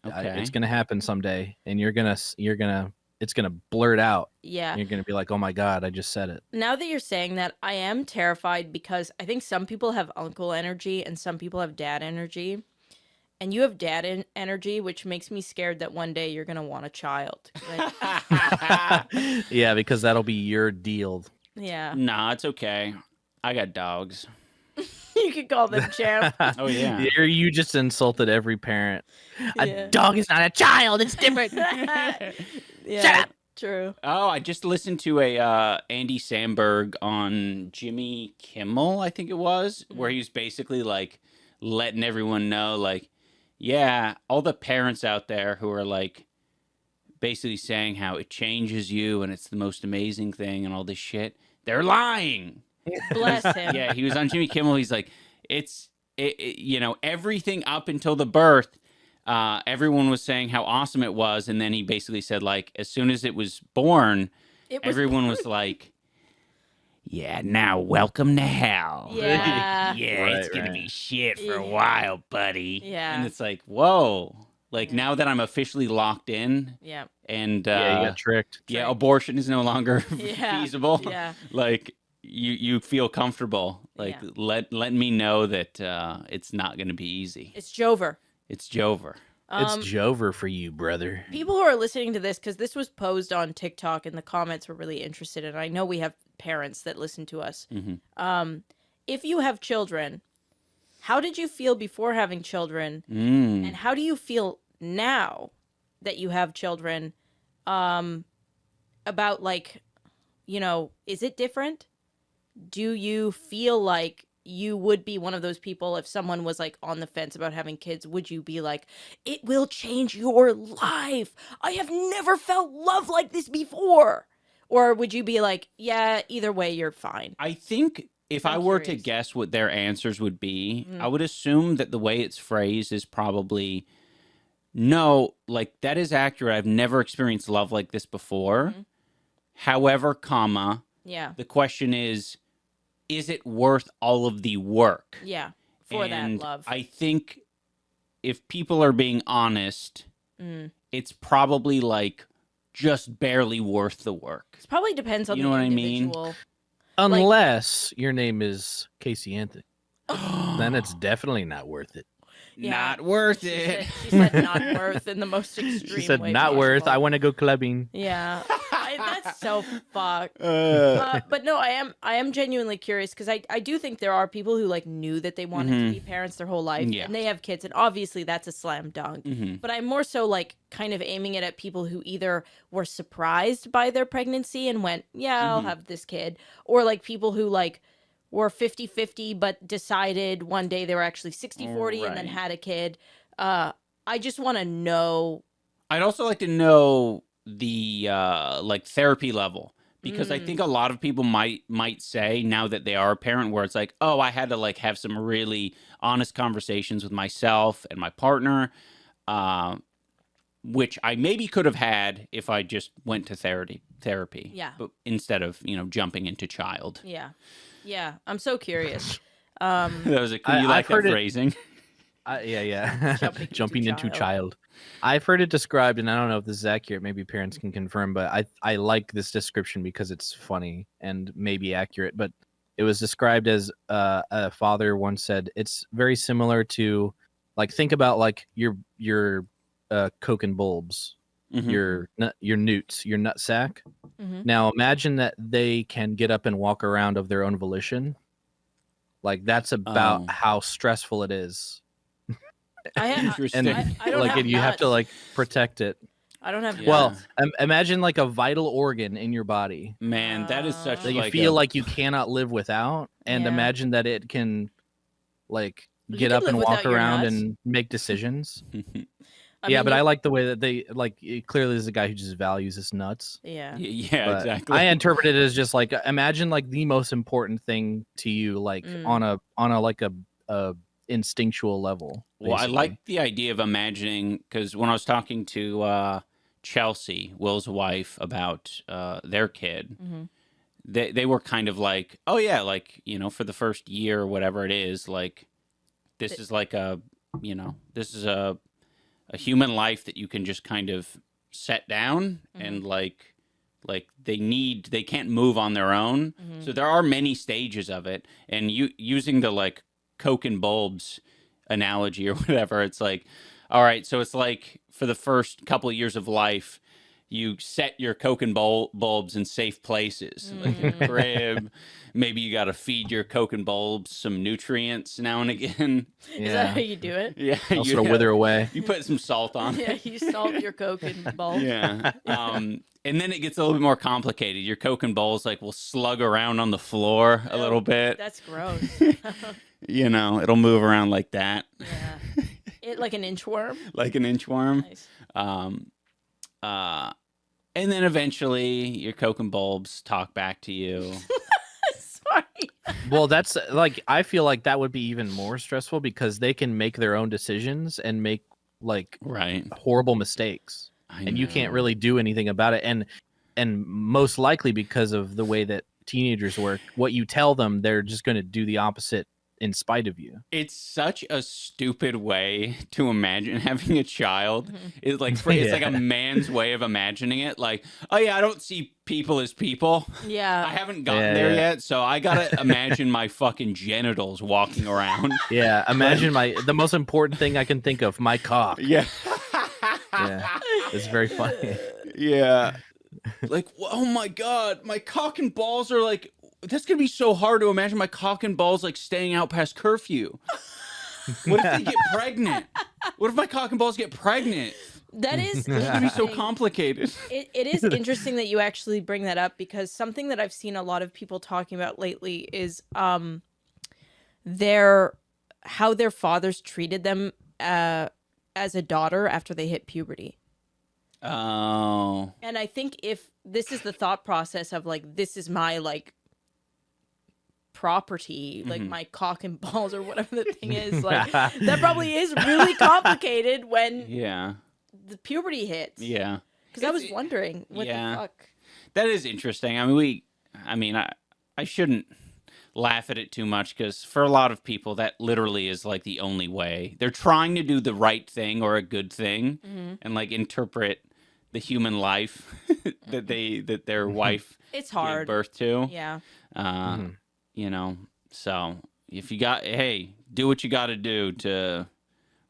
Okay. it's gonna happen someday, and it's gonna blurt out. Yeah. You're gonna be like, "Oh my god, I just said it." Now that you're saying that, I am terrified because I think some people have uncle energy and some people have dad energy. And you have dad energy, which makes me scared that one day you're going to want a child. Yeah, because that'll be your deal. Yeah. Nah, it's okay. I got dogs. You could call them champ. Oh, yeah. You just insulted every parent. Yeah. A dog is not a child. It's different. Yeah, Shut up. True. Oh, I just listened to a Andy Samberg on Jimmy Kimmel, I think it was, where he was basically like letting everyone know, like, yeah, all the parents out there who are like basically saying how it changes you and it's the most amazing thing and all this shit, they're lying. Bless him. Yeah, he was on Jimmy Kimmel. He's like, you know, everything up until the birth, everyone was saying how awesome it was, and then he basically said, like, as soon as it was born, everyone was like, yeah, now welcome to hell. Yeah. Yeah, Right, it's gonna right. be shit for a Yeah. while, buddy. Yeah. And it's like, whoa. Like, Yeah. now that I'm officially locked in, Yeah. and Yeah, you got tricked. yeah, abortion is no longer Yeah. feasible. Yeah. Like, you feel comfortable. Like, Yeah. let me know that it's not going to be easy. It's Jover. It's Jover. It's Jover for you, brother. People who are listening to this, because this was posed on TikTok and the comments were really interested, and I know we have parents that listen to us. Mhm. If you have children, how did you feel before having children, Mm. and how do you feel now that you have children? About, like, you know, is it different? Do you feel like you would be one of those people if someone was like on the fence about having kids? Would you be like, it will change your life? I have never felt love like this before. Or would you be like, yeah, either way, you're fine? I think if I'm I were to curious. guess what their answers would be, Mm. I would assume that the way it's phrased is probably, no, like, that is accurate. I've never experienced love like this before. Mhm. However, comma, Yeah. the question is it worth all of the work? Yeah. For And that love. I think if people are being honest, Mm. it's probably like just barely worth the work. It probably depends on You the know what I mean? individual. Unless your name is Casey Anthony. Then it's definitely not worth it. Yeah. Not worth She it. said not worth in the most extreme She said, way not worth. possible. I want to go clubbing. Yeah. That's so fucked. Uh, But no, I am genuinely curious because I do think there are people who like knew that they wanted to be parents their whole life, Yeah. and they have kids, and obviously that's a slam dunk. mhm. But I'm more so like kind of aiming it at people who either were surprised by their pregnancy and went, yeah, I'll have this kid, or like people who like were 50-50 but decided one day they were actually 60-40 and then Right. had a kid. I just want to know. I'd also like to know the like therapy level, because I Mm. think a lot of people might say now that they are a parent where it's like, oh, I had to like have some really honest conversations with myself and my partner, which I maybe could have had if I just went to therapy. Yeah. But instead of, jumping into child. Yeah. Yeah. I'm so curious. That was a cool. I- You like I've that heard it- phrasing? Yeah. Jumping into into child. I've heard it described, and I don't know if this is accurate. Maybe parents can confirm, but I like this description because it's funny and maybe accurate. But it was described as a father once said it's very similar to, like, think about like your coke and bulbs, Mhm. your newts, your nut sack. Mhm. Now imagine that they can get up and walk around of their own volition. Like that's about Oh. how stressful it is. Interesting. I don't like have and you have to nuts. like protect it. I don't have Yeah. Well, nuts. imagine like a vital organ in your body Man, that is such that you like feel a- like you cannot live without, and Yeah. imagine that it can like You get can up live and without walk your around nuts. and make decisions. I Yeah, mean, but I like the way that they like clearly there's a guy who just values his nuts. Yeah. yeah, But exactly. I interpret it as just like imagine like the most important thing to you, like Mm. on a like a instinctual level. Well, I basically. like the idea of imagining, because when I was talking to Chelsea, Will's wife, about their kid, Mhm. they were kind of like, oh yeah, like, for the first year or whatever it is, like, this is like this is a human life that you can just kind of set down and like they can't move on their own. So there are many stages of it, and using the like Coke and bulbs analogy or whatever, it's like, all right, so it's like for the first couple of years of life, you set your Coke and bulbs in safe places, like a crib. Maybe you got to feed your Coke and bulbs some nutrients now and again. Is that how you do it? Yeah, They'll sort of wither away. You put some salt on. Yeah, you salt your Coke and bulb. Yeah. And then it gets a little bit more complicated. Your Coke and bowls will slug around on the floor a little bit. That's gross. It'll move around like that. Yeah. It like an inchworm. Like an inchworm. Nice. And then eventually your coke and bulbs talk back to you. Sorry. Well, that's like, I feel like that would be even more stressful because they can make their own decisions and make like Right. horrible mistakes, and you can't really do anything about it. And most likely because of the way that teenagers work, what you tell them, they're just going to do the opposite in spite of you. It's such a stupid way to imagine having a child. It's like it's like a man's way of imagining it. Like, oh yeah, I don't see people as people. Yeah. I haven't gotten there yet, so I gotta imagine my fucking genitals walking around. Yeah, imagine the most important thing I can think of, my cock. Yeah. Yeah, it's very funny. Yeah. Like, oh my god, my cock and balls are like, that's gonna be so hard to imagine my cock and balls like staying out past curfew. What if they get pregnant? What if my cock and balls get pregnant? That is It's gonna be so complicated. It is interesting that you actually bring that up, because something that I've seen a lot of people talking about lately is how their fathers treated them as a daughter after they hit puberty. Oh. And I think if this is the thought process of like, this is my like property, like my cock and balls or whatever the thing is, like that probably is really complicated when the puberty hits. Yeah. Because I was wondering what the fuck. That is interesting. I mean, I shouldn't laugh at it too much, because for a lot of people that literally is like the only way. They're trying to do the right thing or a good thing and like interpret the human life that their wife It's hard. gave birth to. Yeah. You know, so if you got, hey, do what you got to do to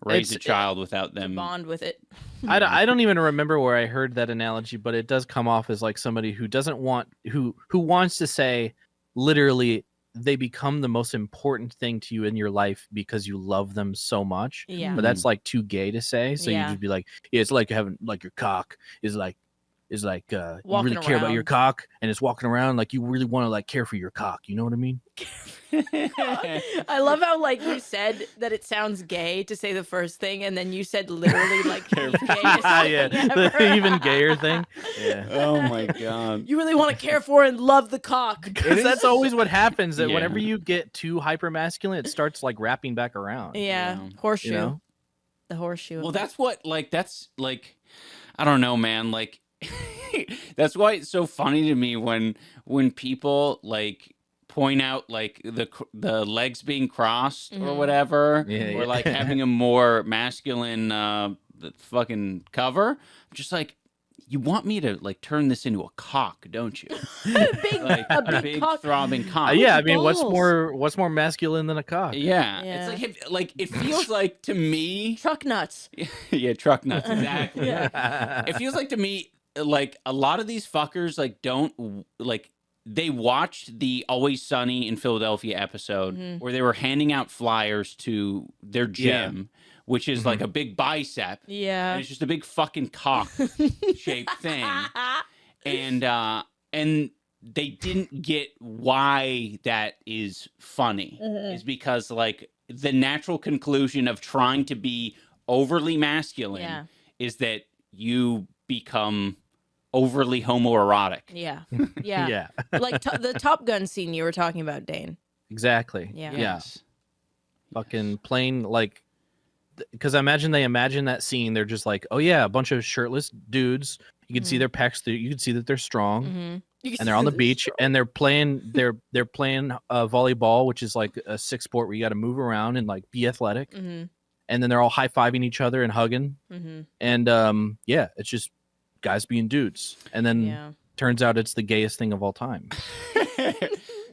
raise a child without them. Bond with it. I don't even remember where I heard that analogy, but it does come off as like somebody who doesn't want, who wants to say literally they become the most important thing to you in your life because you love them so much. Yeah. But that's like too gay to say. So you Yeah. just be like, yeah, it's like having like your cock is like you Walking really care about your around. cock, and it's walking around like you really want to like care for your cock. You know what I mean? I love how like you said that it sounds gay to say the first thing, and then you said literally like the gayest Yeah, thing the ever. even gayer thing. Yeah. Oh my god. You really want to care for and love the cock. Because that's always what happens. That Yeah. whenever you get too hyper masculine, it starts like wrapping back around. Yeah, Yeah. horseshoe. You know? The horseshoe. Well, that's like I don't know, man. Like that's why it's so funny to me when people like point out like the legs being crossed or whatever, Yeah, or yeah. like having a more masculine fucking cover. I'm just like, you want me to like turn this into a cock, don't you? Like a big cock. throbbing cock. Yeah, I mean, balls. what's more masculine than a cock? Yeah. Yeah. It's like it feels like to me. Truck nuts. Yeah, truck nuts, exactly. Yeah. It feels like to me like a lot of these fuckers like don't like, they watched the Always Sunny in Philadelphia episode where they were handing out flyers to their gym, which is like a big bicep. Yeah. And it's just a big fucking cock shaped thing. And they didn't get why that is funny. Is because like the natural conclusion of trying to be overly masculine is that you become overly homoerotic. Yeah. Yeah. Yeah. Like the Top Gun scene you were talking about, Dane. Exactly. Yeah. Yes. Fucking plain like, because I imagine they imagine that scene. They're just like, oh yeah, a bunch of shirtless dudes. You can see their pecs. You can see that they're strong, and they're on the beach, and they're playing. They're playing volleyball, which is like a sick sport where you got to move around and like be athletic. And then they're all high fiving each other and hugging. And yeah, it's just guys being dudes. And then turns out it's the gayest thing of all time.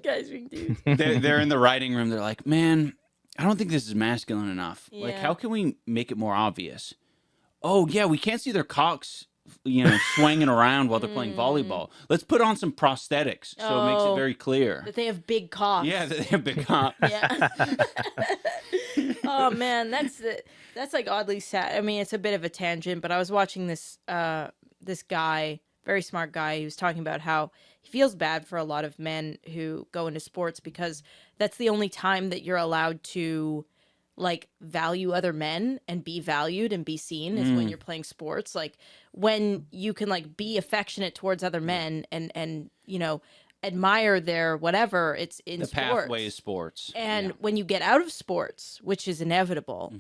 Guys being dudes. They're in the writing room. They're like, man, I don't think this is masculine enough. Like, Yeah. how can we make it more obvious? Oh, yeah, we can't see their cocks, you know, swinging around while they're playing volleyball. Let's put on some prosthetics so it makes it Oh. very clear. That they have big cocks. Yeah, they have big cocks. Yeah. Oh man, that's like oddly sad. I mean, it's a bit of a tangent, but I was watching this this guy, very smart guy, he was talking about how he feels bad for a lot of men who go into sports because that's the only time that you're allowed to like value other men and be valued and be seen is when you're playing sports. Like when you can like be affectionate towards other men and you know, admire their whatever, it's in The sports. pathway is sports. And when you get out of sports, which is inevitable,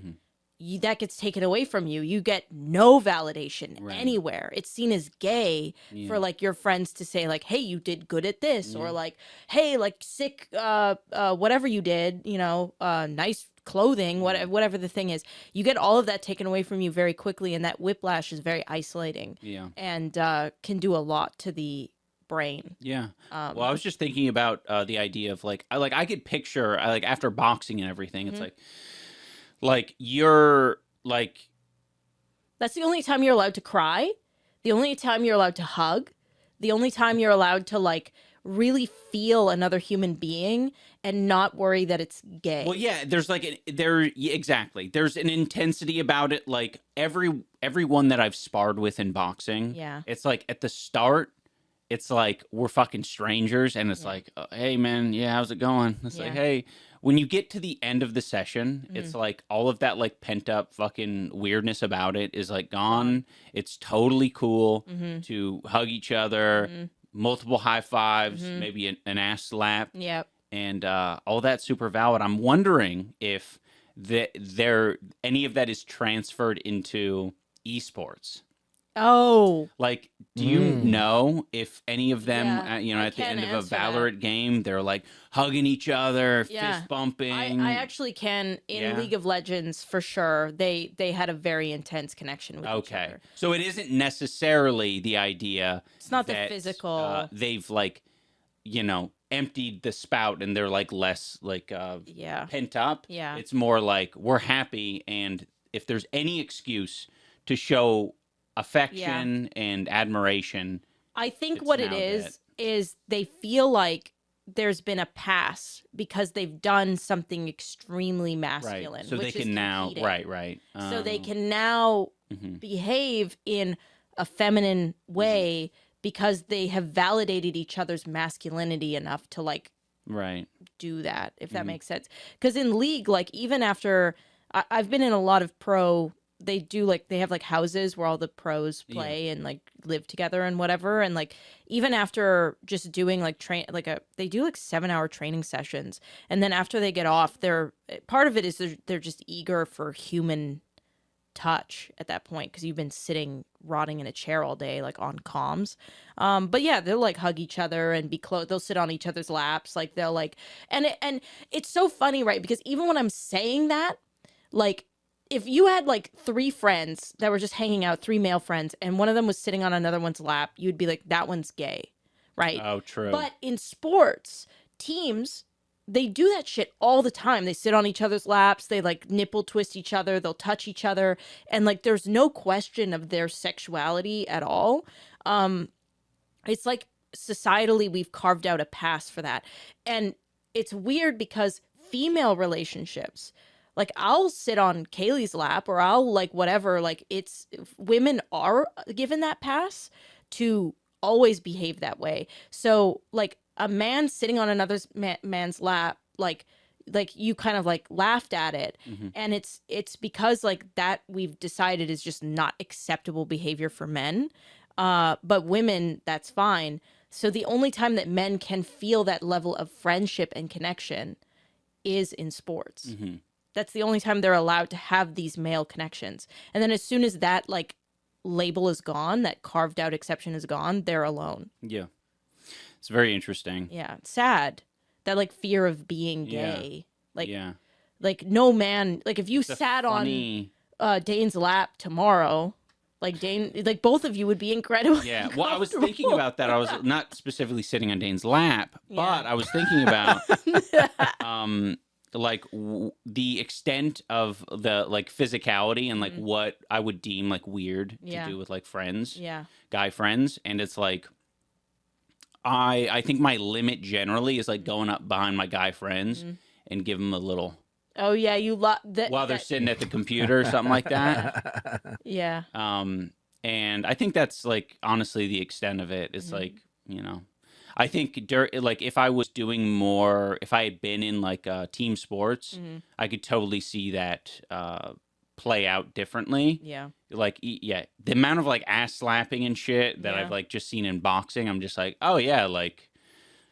that gets taken away from you. You get no validation anywhere. It's seen as gay for like your friends to say like, hey, you did good at this, or like, hey, like sick, whatever you did, you know, nice clothing, whatever the thing is. You get all of that taken away from you very quickly, and that whiplash is very isolating. Yeah. And can do a lot to the brain. Yeah. Well, I was just thinking about the idea of like I could picture like after boxing and everything, it's like you're like that's the only time you're allowed to cry, the only time you're allowed to hug, the only time you're allowed to like really feel another human being and not worry that it's gay. Well, yeah, there's like exactly. There's an intensity about it. Like everyone that I've sparred with in boxing, it's like at the start, it's like we're fucking strangers, and it's like, hey man, how's it going? It's like, hey. When you get to the end of the session, it's like all of that like pent up fucking weirdness about it is like gone. It's totally cool to hug each other, multiple high fives, maybe an ass slap. Yep. And all that's super valid. I'm wondering if any of that is transferred into esports. Oh. Like, do you know if any of them, you know, I at the end of a answer that. Valorant game, they're like hugging each other, Yeah. fist bumping? I actually can in League of Legends for sure. They had a very intense connection with each other. So it isn't necessarily the idea. It's not that, the physical. They've like, you know, emptied the spout and they're like less like pent up. Yeah. It's more like we're happy, and if there's any excuse to show affection and admiration, I think what it is they feel like there's been a pass because they've done something extremely masculine. Right. So which they can is now, competing. right. So they can now behave in a feminine way because they have validated each other's masculinity enough to like do that, if that makes sense. Because in League, like even after I've been in a lot of pro, they do like they have like houses where all the pros play and like live together and whatever, and like even after just doing like they do like 7-hour training sessions, and then after they get off, part of it is they're just eager for human touch at that point because you've been sitting rotting in a chair all day like on comms. But yeah, they'll like hug each other and be close. They'll sit on each other's laps, like they'll like and it's so funny, right? Because even when I'm saying that, like if you had like 3 friends that were just hanging out, 3 male friends, and one of them was sitting on another one's lap, you'd be like, that one's gay, right? Oh, true. But in sports, teams, they do that shit all the time. They sit on each other's laps, they like nipple twist each other, they'll touch each other, and like there's no question of their sexuality at all. It's like societally we've carved out a pass for that. And it's weird because female relationships, like I'll sit on Kaylee's lap or I'll like whatever, like it's women are given that pass to always behave that way. So like a man sitting on another man's lap, like you kind of like laughed at it. And it's because like that we've decided is just not acceptable behavior for men. But women, that's fine. So the only time that men can feel that level of friendship and connection is in sports. That's the only time they're allowed to have these male connections. And then as soon as that like label is gone, that carved out exception is gone, they're alone. Yeah. It's very interesting. Yeah. Sad. That like fear of being gay. Like no man, like if you sat on Dane's lap tomorrow, like Dane, like both of you would be incredibly Well, I was thinking about that. I was not specifically sitting on Dane's lap, but I was thinking about like the extent of the like physicality and like what I would deem like weird to do with like friends, guy friends. And it's like, I think my limit generally is like going up behind my guy friends and give them a little. Oh yeah, you while they're sitting at the computer or something like that. Yeah. And I think that's like honestly the extent of it. It's like, you know, I think like if I was doing more, if I had been in like team sports, I could totally see that play out differently. Yeah. Like, yeah, the amount of like ass slapping and shit that I've like just seen in boxing, I'm just like, oh yeah, like,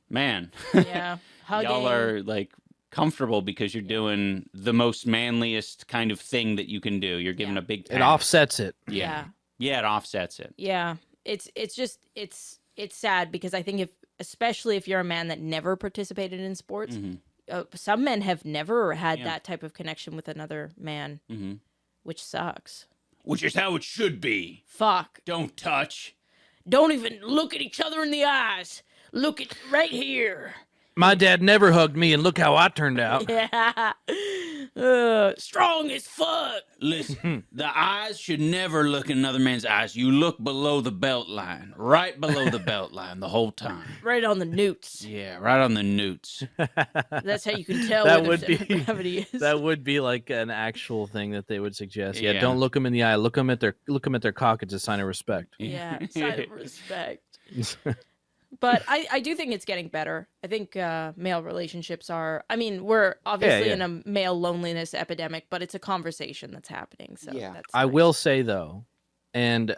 man, Yeah. Hugging. y'all are like comfortable because you're doing the most manliest kind of thing that you can do. You're giving a big pat. It offsets it. Yeah. Yeah, it offsets it. Yeah. It's just it's sad because I think especially if you're a man that never participated in sports, some men have never had that type of connection with another man, which sucks. Which is how it should be. Fuck. Don't touch. Don't even look at each other in the eyes. Look at right here. My dad never hugged me, and look how I turned out. Yeah. Strong as fuck. Listen, the eyes should never look in another man's eyes. You look below the belt line, right below the belt line the whole time. Right on the newts. Yeah, right on the newts. That's how you can tell That where would the be gravity is. that would be like an actual thing that they would suggest. Yeah, Yeah. don't look them in the eye. Look them at their cock. It's a sign of respect. Yeah, sign of respect. But I do think it's getting better. I think male relationships are. I mean, we're obviously in a male loneliness epidemic, but it's a conversation that's happening. So that's I nice. will say though, and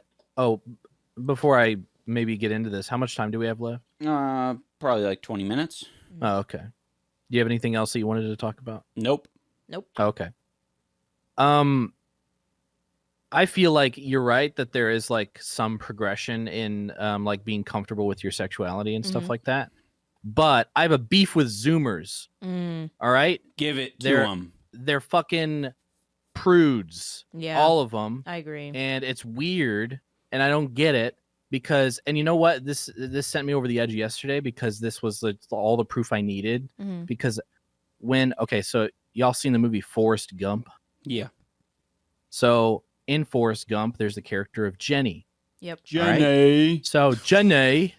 before I maybe get into this, how much time do we have left? Probably like 20 minutes. Oh, okay. Do you have anything else that you wanted to talk about? Nope. Okay. I feel like you're right that there is like some progression in like being comfortable with your sexuality and stuff like that. But I have a beef with Zoomers. All right? Give it to them. They're fucking prudes. Yeah. All of them. I agree. And it's weird and I don't get it because and you know what? This sent me over the edge yesterday because this was all the proof I needed because so y'all seen the movie Forrest Gump? Yeah. So in Forrest Gump, there's the character of Jenny. Yep. Jenny. Right? So Jenny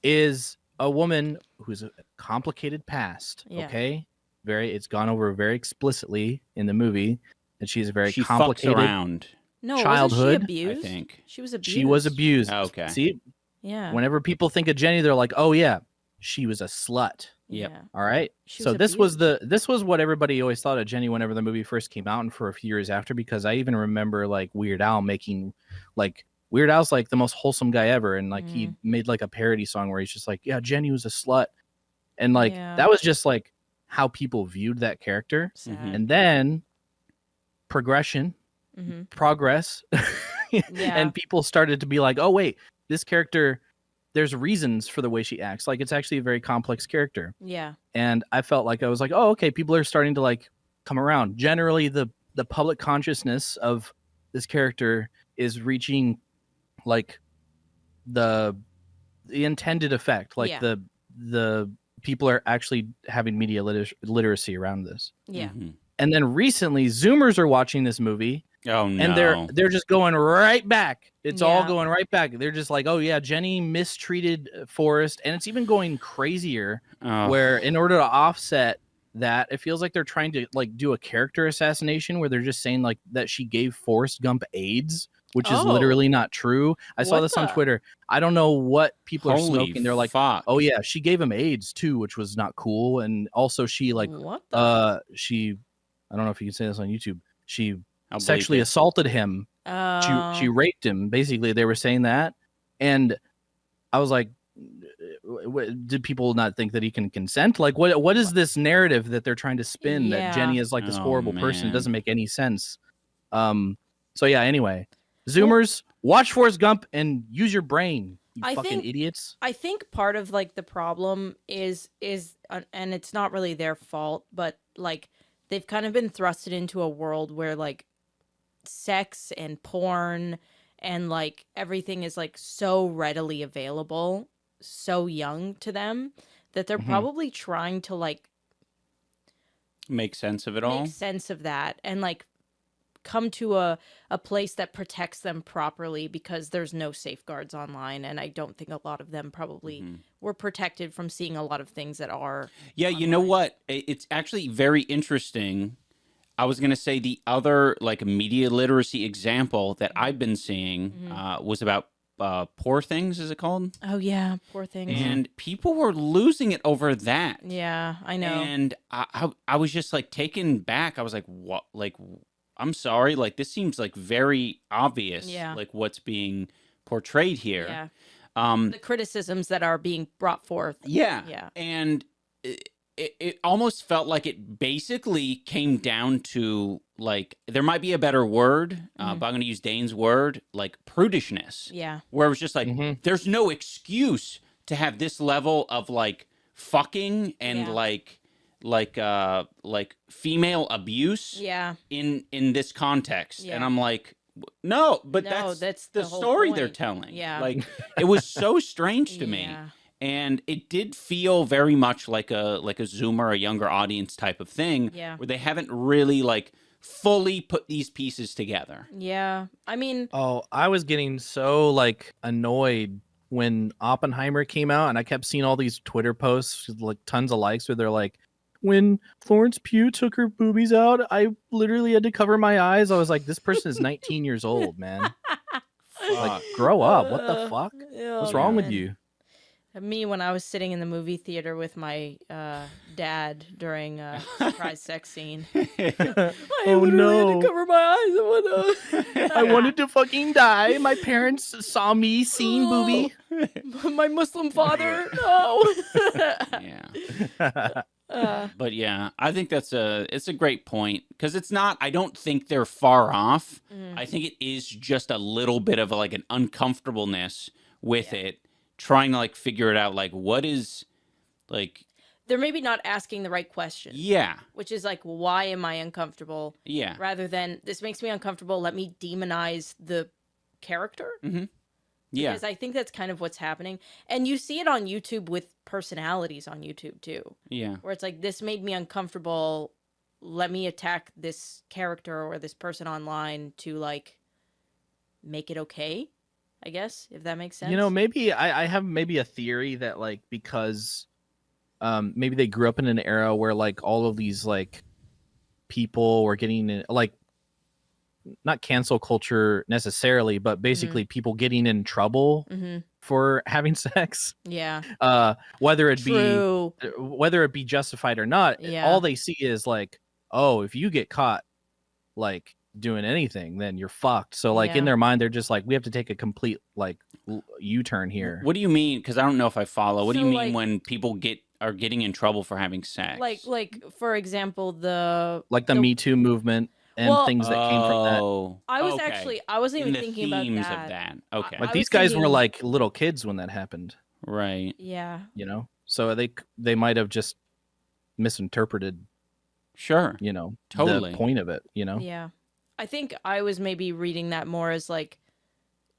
is a woman who's a complicated past. Yeah. Okay, it's gone over very explicitly in the movie that she's a very She complicated fucks around. No, childhood. wasn't she abused? I think. She was abused. She was abused. Oh, okay. See, Yeah. whenever people think of Jenny, they're like, "Oh yeah, she was a slut." Yep. Yeah. All right. She So was this was what everybody always thought of Jenny whenever the movie first came out and for a few years after, because I even remember like Weird Al making like Weird Al's like the most wholesome guy ever. And like he made like a parody song where he's just like, yeah, Jenny was a slut. And like that was just like how people viewed that character. Sad. And then progress. And people started to be like, oh wait, this character, there's reasons for the way she acts. Like it's actually a very complex character. Yeah. And I felt like I was like, oh, okay, people are starting to like come around. Generally, the public consciousness of this character is reaching like the intended effect. Like the people are actually having media literacy around this. Yeah. And then recently, Zoomers are watching this movie. Oh no! And they're just going right back. It's all going right back. They're just like, oh yeah, Jenny mistreated Forrest, and it's even going crazier. Where in order to offset that, it feels like they're trying to like do a character assassination, where they're just saying like that she gave Forrest Gump AIDS, which is literally not true. I saw this on Twitter. I don't know what people are smoking. They're like, oh yeah, she gave him AIDS too, which was not cool. And also she like, she, I don't know if you can say this on YouTube. She sexually assaulted him. She raped him. Basically, they were saying that, and I was like, did people not think that he can consent? Like, what is this narrative that they're trying to spin that Jenny is like this horrible person? It doesn't make any sense. So yeah. Anyway, Zoomers, watch Forrest Gump and use your brain. You fucking idiots. I think part of like the problem is, and it's not really their fault, but like they've kind of been thrusted into a world where like sex and porn and like everything is like so readily available so young to them that they're probably trying to like make sense of it all, make sense of that, and like come to a place that protects them properly, because there's no safeguards online, and I don't think a lot of them probably were protected from seeing a lot of things that are online. You know what, it's actually very interesting. I was going to say the other like media literacy example that I've been seeing was about Poor Things, is it called? Oh yeah, poor thing. And people were losing it over that. Yeah, I know. And I was just like taken back. I was like, what? Like, I'm sorry. Like, this seems like very obvious. Yeah. Like what's being portrayed here. Yeah. Um, The criticisms that are being brought forth. yeah. Yeah. And it almost felt like it basically came down to, like, there might be a better word, but I'm going to use Dane's word, like prudishness. Yeah. Where it was just like, there's no excuse to have this level of like fucking and Yeah. like female abuse Yeah. in this context. Yeah. And I'm like, no, but No, that's the the whole story they're point. telling. Yeah. Like, it was so strange to me. Yeah. And it did feel very much like a Zoomer, a younger audience type of thing, Yeah. where they haven't really like fully put these pieces together. Yeah. I mean, Oh, I was getting so like annoyed when Oppenheimer came out, and I kept seeing all these Twitter posts with like tons of likes where they're like, when Florence Pugh took her boobies out, I literally had to cover my eyes. I was like, this person is 19 years old, man. Like, grow up. What the fuck? What's wrong with you? Me, when I was sitting in the movie theater with my dad during a surprise sex scene. I Oh, literally had no. to cover my eyes. I wanted to fucking die. My parents saw me seeing booby. My Muslim father. No. Yeah. But yeah, I think it's a great point, because it's not, I don't think they're far off. I think it is just a little bit of like an uncomfortableness with it, trying to like figure it out, like what is like, They're maybe not asking the right question. yeah, Which is like, why am I uncomfortable? yeah, Rather than, this makes me uncomfortable, let me demonize the character. yeah, Because I think that's kind of what's happening. And you see it on YouTube with personalities on YouTube too. yeah, Where it's like, this made me uncomfortable. Let me attack this character or this person online to like make it okay, I guess, if that makes sense. You know, maybe I have maybe a theory that like because maybe they grew up in an era where like all of these like people were getting like not cancel culture necessarily, but basically people getting in trouble for having sex. Yeah. Whether it True. be whether it be justified or not, Yeah. all they see is like, oh, if you get caught like doing anything, then you're fucked. So like in Yeah. their mind, they're just like, we have to take a complete like U-turn here. What do you mean? Because I don't know if I follow. What do you So, mean like- when people are getting in trouble for having sex? Like for example, the Me Too movement and Well- things that came from that. Oh, I was okay. actually I wasn't In even the thinking about themes that. of that. Okay, But I these was guys were thinking- like little kids when that happened, right. Yeah. you know? So they might have just misinterpreted, Sure. you know, Totally. the point of it, you know? Yeah. I think I was maybe reading that more as like,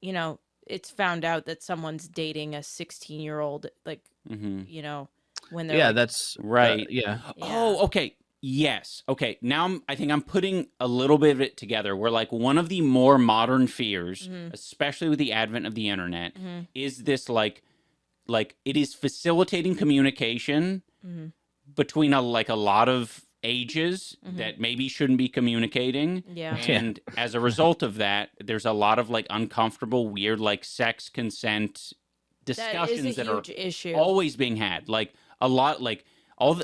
you know, it's found out that someone's dating a 16-year-old, like, Mm-hmm. you know, when they're Yeah, like, that's Right. yeah. Oh, okay. Yes. Okay. Now I think I'm putting a little bit of it together. Where like one of the more modern fears, especially with the advent of the internet, is this like it is facilitating communication between a lot of ages that maybe shouldn't be communicating. Yeah. And as a result of that, there's a lot of like uncomfortable, weird, like sex consent that discussions is a that are huge issue. always being had. Like a lot, like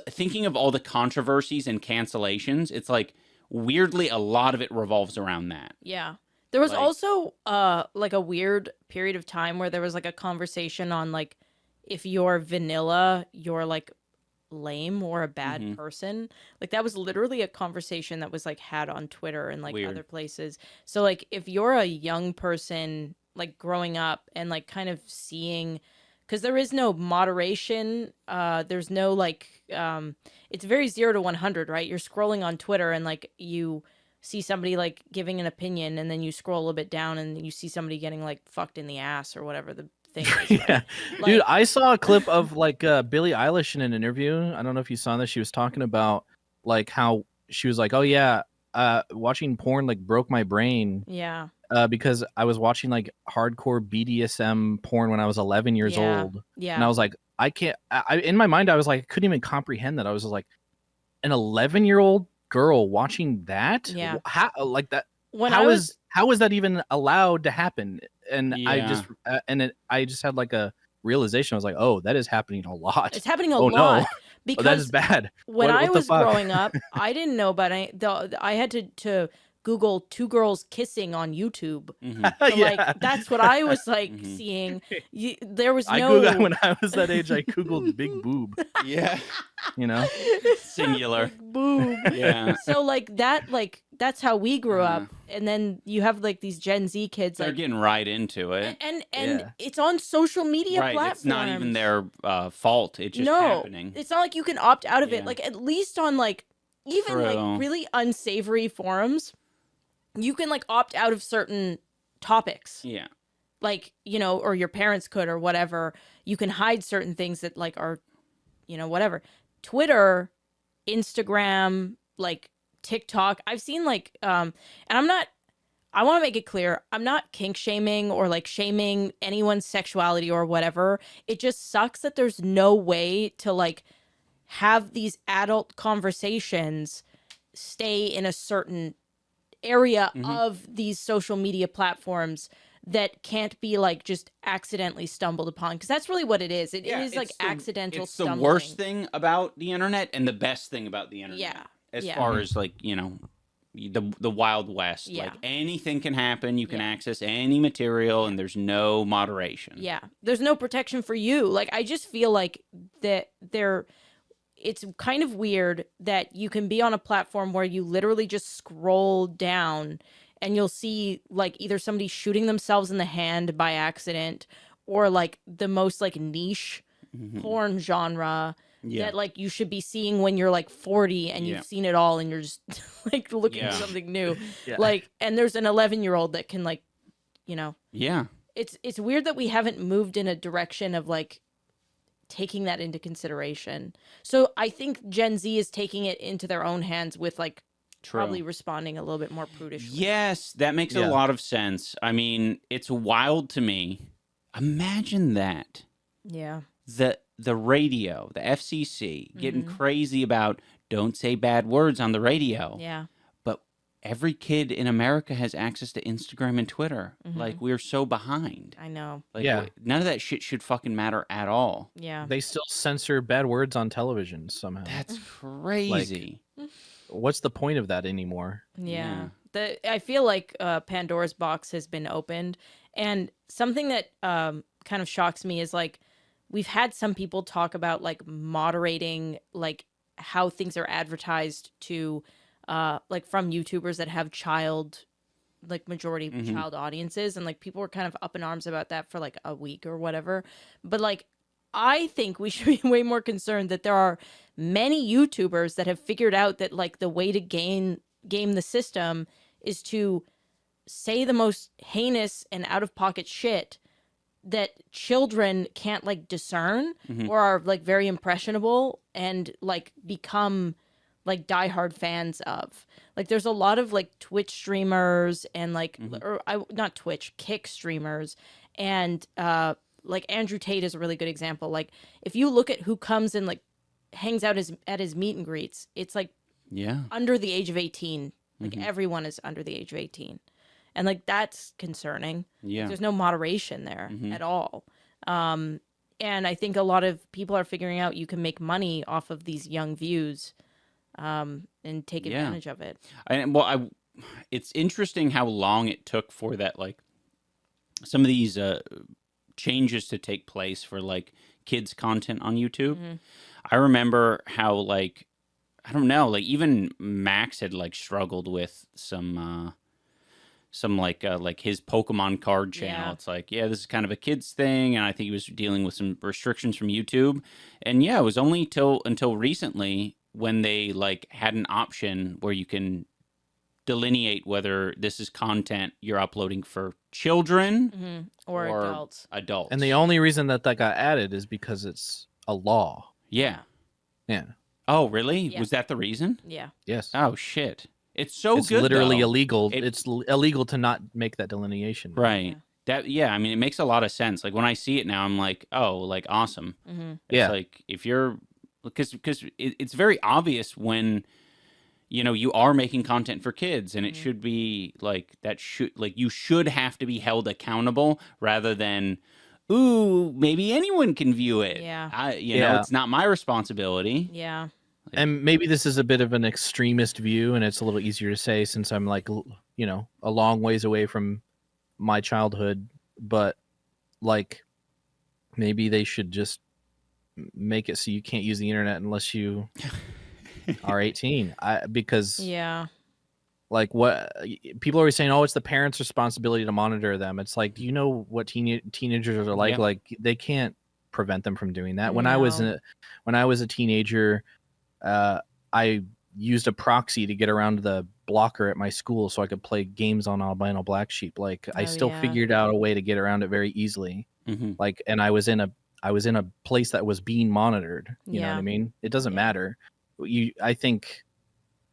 thinking of all the controversies and cancellations, it's like weirdly a lot of it revolves around that. Yeah. There was Like- also like a weird period of time where there was like a conversation on like if you're vanilla, you're like lame or a bad Mm-hmm. person. Like that was literally a conversation that was like had on Twitter and like Weird. other places. So like if you're a young person like growing up and like kind of seeing, because there is no moderation, there's no like it's very 0 to 100, right? You're scrolling on Twitter and like you see somebody like giving an opinion and then you scroll a little bit down and you see somebody getting like fucked in the ass or whatever the thing is. Yeah. Like- Dude, I saw a clip of like Billie Eilish in an interview. I don't know if you saw this. She was talking about like how she was like, oh yeah, watching porn like broke my brain Yeah. because I was watching like hardcore BDSM porn when I was 11 years Yeah. old. Yeah. And I was like, I can't, in my mind, I was like, I couldn't even comprehend that. I was just like, an 11-year-old girl watching that? Yeah. How, like that? when How I is that even allowed to happen? and I just had like a realization. I was like, oh, that is happening a lot. It's happening a Oh, lot no. because That is bad. when What I the was fuck? growing up, I didn't know about any. I had to Google two girls kissing on YouTube. So, like, that's what I was like seeing. There was I no. Googled when I was that age. I googled big boob. Yeah. You know, Singular. Boob. Yeah. So that's how we grew up, and then you have like these Gen Z kids They're like getting right into it. and Yeah. it's on social media Right. platforms. It's not even their fault. It's just no, happening. it's not like you can opt out of it. Yeah. Like at least on like even True. like really unsavory forums, you can like opt out of certain topics. Yeah. Like, you know, or your parents could or whatever. You can hide certain things that like are, you know, whatever. Twitter, Instagram, like TikTok. I've seen like and I want to make it clear, I'm not kink shaming or like shaming anyone's sexuality or whatever. It just sucks that there's no way to like have these adult conversations stay in a certain area of these social media platforms that can't be like just accidentally stumbled upon, because that's really what it is. It is like accidental It's stumbling. the worst thing about the internet and the best thing about the internet. Yeah. As Yeah. far as like, you know, the Wild West. Yeah. Like anything can happen. You can Yeah. access any material and there's no moderation. Yeah. There's no protection for you. Like I just feel like that it's kind of weird that you can be on a platform where you literally just scroll down and you'll see like either somebody shooting themselves in the hand by accident or like the most like niche porn genre Yeah. that like you should be seeing when you're like 40 and Yeah. you've seen it all and you're just like looking Yeah. for something new. Yeah. Like, and there's an 11-year-old that can like, you know, Yeah. it's weird that we haven't moved in a direction of like taking that into consideration. So I think Gen Z is taking it into their own hands with like True. probably responding a little bit more prudishly. Yes, that makes a Yeah. lot of sense. I mean, it's wild to me. Imagine that. Yeah. The radio, the FCC, getting crazy about don't say bad words on the radio. Yeah. But every kid in America has access to Instagram and Twitter. Like, we're so behind. I know. Like, Yeah. none of that shit should fucking matter at all. Yeah. they still censor bad words on television somehow. That's crazy. What's the point of that anymore? Yeah. I feel like Pandora's box has been opened, and something that kind of shocks me is like we've had some people talk about like moderating like how things are advertised to like from YouTubers that have majority child audiences, and like people were kind of up in arms about that for like a week or whatever. But like I think we should be way more concerned that there are many YouTubers that have figured out that like the way to game the system is to say the most heinous and out of pocket shit that children can't like discern or are like very impressionable and like become like diehard fans of. Like there's a lot of like Twitch streamers and like not Twitch, Kick streamers, and like Andrew Tate is a really good example. Like if you look at who comes and like hangs out at his meet and greets, it's like under the age of 18. Like everyone is under the age of 18. And like that's concerning. Yeah. There's no moderation there at all. And I think a lot of people are figuring out you can make money off of these young views and take advantage of it. It's interesting how long it took for that, like some of these changes to take place for like kids content on YouTube. I remember how like, I don't know, like even Max had like struggled with some like his Pokemon card channel. Yeah. It's like, yeah, this is kind of a kids thing, and I think he was dealing with some restrictions from YouTube. And yeah, it was only until recently when they like had an option where you can delineate whether this is content you're uploading for children Or adults. Adults. And the only reason that got added is because it's a law. Yeah. Yeah. Oh, really? Yeah. Was that the reason? Yeah. Yes. Oh shit. It's so it's good. literally though. illegal. It- It's illegal to not make that delineation. Right. I mean, it makes a lot of sense. Like when I see it now, I'm like, oh, like awesome. It's Yeah. like if you're, because it's very obvious when you are making content for kids, and it should be like that. You should have to be held accountable rather than, ooh, maybe anyone can view it. Yeah. It's not my responsibility. Yeah. And maybe this is a bit of an extremist view, and it's a little easier to say since I'm like, a long ways away from my childhood. But like, maybe they should just make it so you can't use the internet unless you are 18. Because Yeah. like what people are always saying, oh, it's the parents' responsibility to monitor them. It's like, do you know what teenagers are like? Yep. Like they can't prevent them from doing that. When I was a teenager, I used a proxy to get around the blocker at my school so I could play games on albino black sheep. Like I still figured out a way to get around it very easily. Like, and I was in a place that was being monitored. You know what I mean? It doesn't matter. I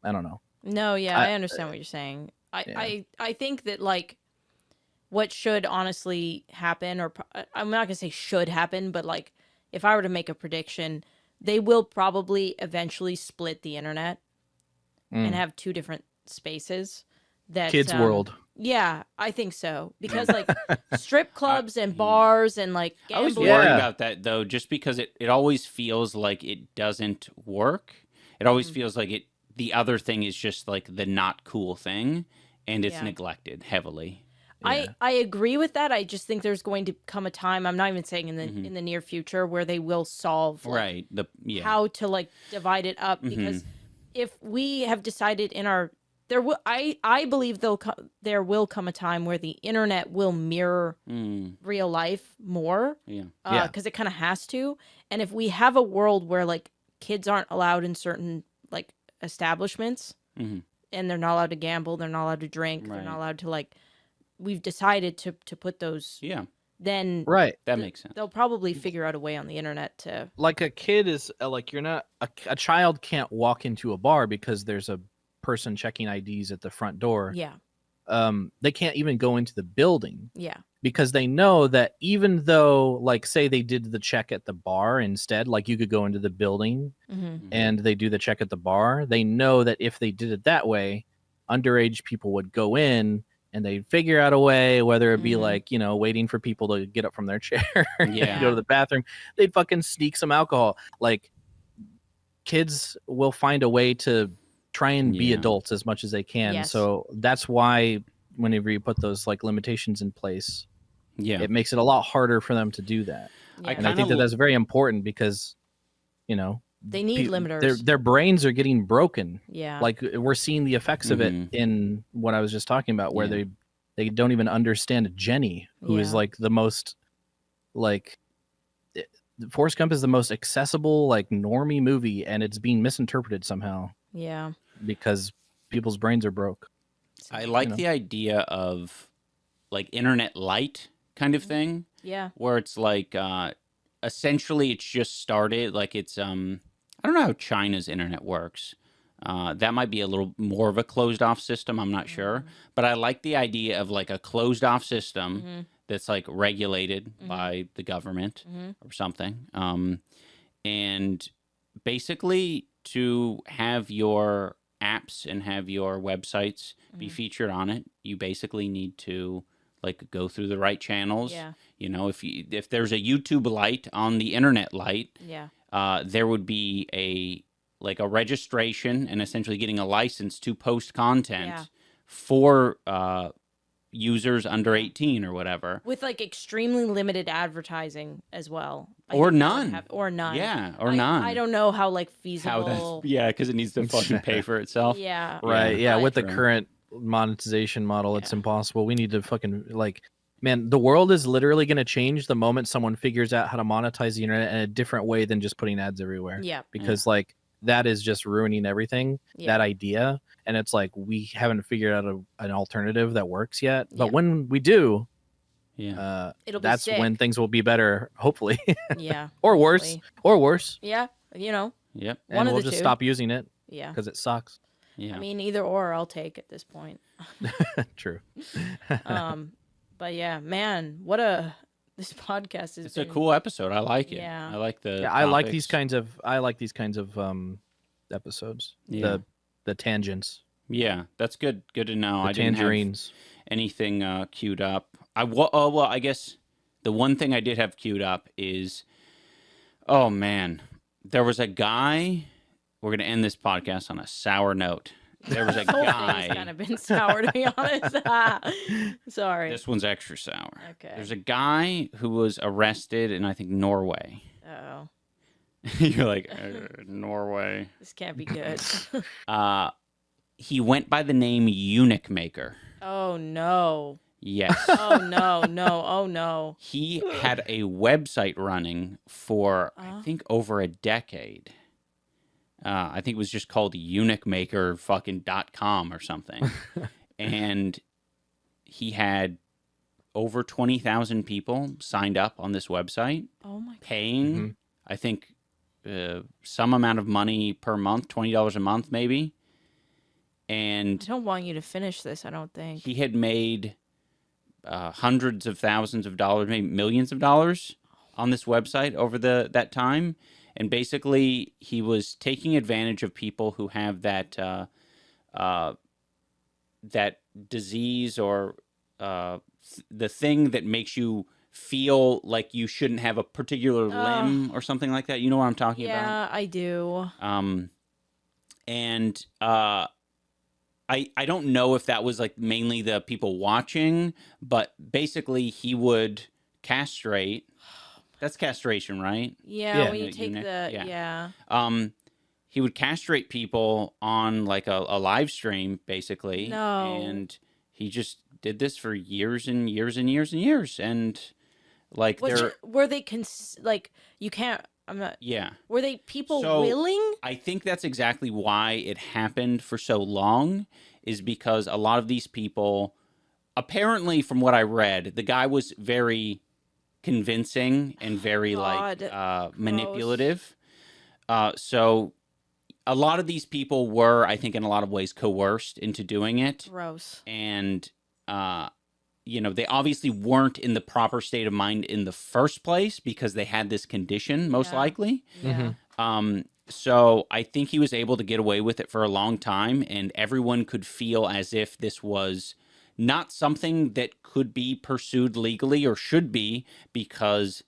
don't know. No, yeah, I understand what you're saying. I think that like what should honestly happen, or I'm not gonna say should happen, but like if I were to make a prediction, they will probably eventually split the internet and have two different spaces. That Kids World. Yeah, I think so, because like strip clubs and bars and like I was gambling. worried about that though, just because it always feels like it doesn't work. It always feels like the other thing is just like the not cool thing, and it's neglected heavily. I agree with that. I just think there's going to come a time, I'm not even saying in the near future, where they will solve like, how to like divide it up, because if we have decided in our I believe there will come a time where the internet will mirror real life more, because it kind of has to. And if we have a world where like kids aren't allowed in certain like establishments, and they're not allowed to gamble, they're not allowed to drink, they're not allowed to like, we've decided to put those. Then that makes sense. They'll probably figure out a way on the internet to like a kid is like you're not a child can't walk into a bar because there's a person checking IDs at the front door. They can't even go into the building. Because they know that even though, like, say they did the check at the bar instead, like you could go into the building and they do the check at the bar, they know that if they did it that way, underage people would go in and they'd figure out a way, whether it be like, waiting for people to get up from their chair and go to the bathroom, they'd fucking sneak some alcohol. Like, kids will find a way to try and be adults as much as they can. So that's why whenever you put those like limitations in place, it makes it a lot harder for them to do that. And I think that's very important because, they need limiters. Their brains are getting broken. Like we're seeing the effects of it in what I was just talking about, where they don't even understand Jenny, who is like the most like Forrest Gump is the most accessible like normie movie, and it's being misinterpreted somehow. Because people's brains are broke. I like the idea of like internet light kind of thing. Where it's like essentially it's just started like it's I don't know how China's internet works. That might be a little more of a closed off system, I'm not sure. But I like the idea of like a closed off system that's like regulated by the government or something. And basically to have your apps and have your websites be featured on it, you basically need to like go through the right channels. If there's a YouTube light on the internet light, there would be a registration and essentially getting a license to post content for users under 18 or whatever, with like extremely limited advertising as well, or none. None. I don't know how like feasible. Because it needs to fucking pay for itself. With the current monetization model, it's impossible. We need to fucking like, man, the world is literally going to change the moment someone figures out how to monetize the internet in a different way than just putting ads everywhere. Because like that is just ruining everything. That idea. And it's like we haven't figured out an alternative that works yet. But when we do, that's when things will be better, hopefully. Or worse. And Yep. We'll just stop using it. Because it sucks. I mean, either or I'll take at this point. True. But yeah, man, this podcast is. It's a cool episode. I like it. I like the. I like these kinds of. episodes. the tangents, Yeah, that's good. Good to know. the I didn't have tangerines. anything queued up. Well, I guess the one thing I did have queued up is, oh man, there was a guy. We're gonna end this podcast on a sour note. There was a The whole thing has guy. kind of been sour, to be honest. Sorry. This one's extra sour. Okay. There's a guy who was arrested in, I think, Norway. Oh, You're like, Norway. this can't be good. He went by the name Eunuch-maker. Oh no. Yes. Oh no. No. Oh no. He had a website running for, I think, over a decade. I think it was just called Eunuch-maker .com or something. And he had over 20,000 people signed up on this website, Oh my. paying, I think, some amount of money per month, $20 a month maybe. I And don't want you to finish this. I don't think. he had made hundreds of thousands of dollars, maybe millions of dollars on this website over that time. And basically, he was taking advantage of people who have that that disease or the thing that makes you feel like you shouldn't have a particular limb or something like that. You know what I'm talking about? Yeah, I do. And I don't know if that was like mainly the people watching, but basically he would castrate. That's castration, right? Yeah, Yeah. when you Yeah, take eunuch, the yeah. He would castrate people on like a live stream, basically. No. And he just did this for years and years and years and years. And like were they like you can't? I'm not. yeah. Were they people So- willing? I think that's exactly why it happened for so long, is because a lot of these people, apparently from what I read, the guy was very convincing and very God, manipulative. So a lot of these people were, I think, in a lot of ways coerced into doing it. Gross. And, they obviously weren't in the proper state of mind in the first place because they had this condition, most Yeah. likely. Yeah. So I think he was able to get away with it for a long time, and everyone could feel as if this was not something that could be pursued legally or should be because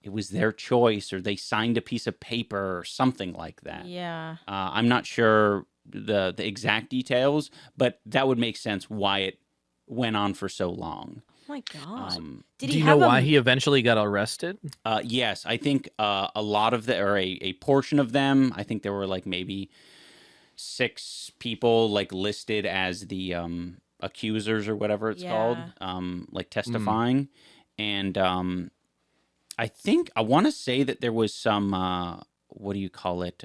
it was their choice or they signed a piece of paper or something like that. Yeah. I'm not sure the exact details, but that would make sense why it went on for so long. Oh my God. Did Do he you have know a- why he eventually got arrested? Yes, I think a lot of or a portion of them, I think there were like maybe 6 people like listed as the accusers or whatever it's called, like testifying. And I think, I want to say that there was some, what do you call it?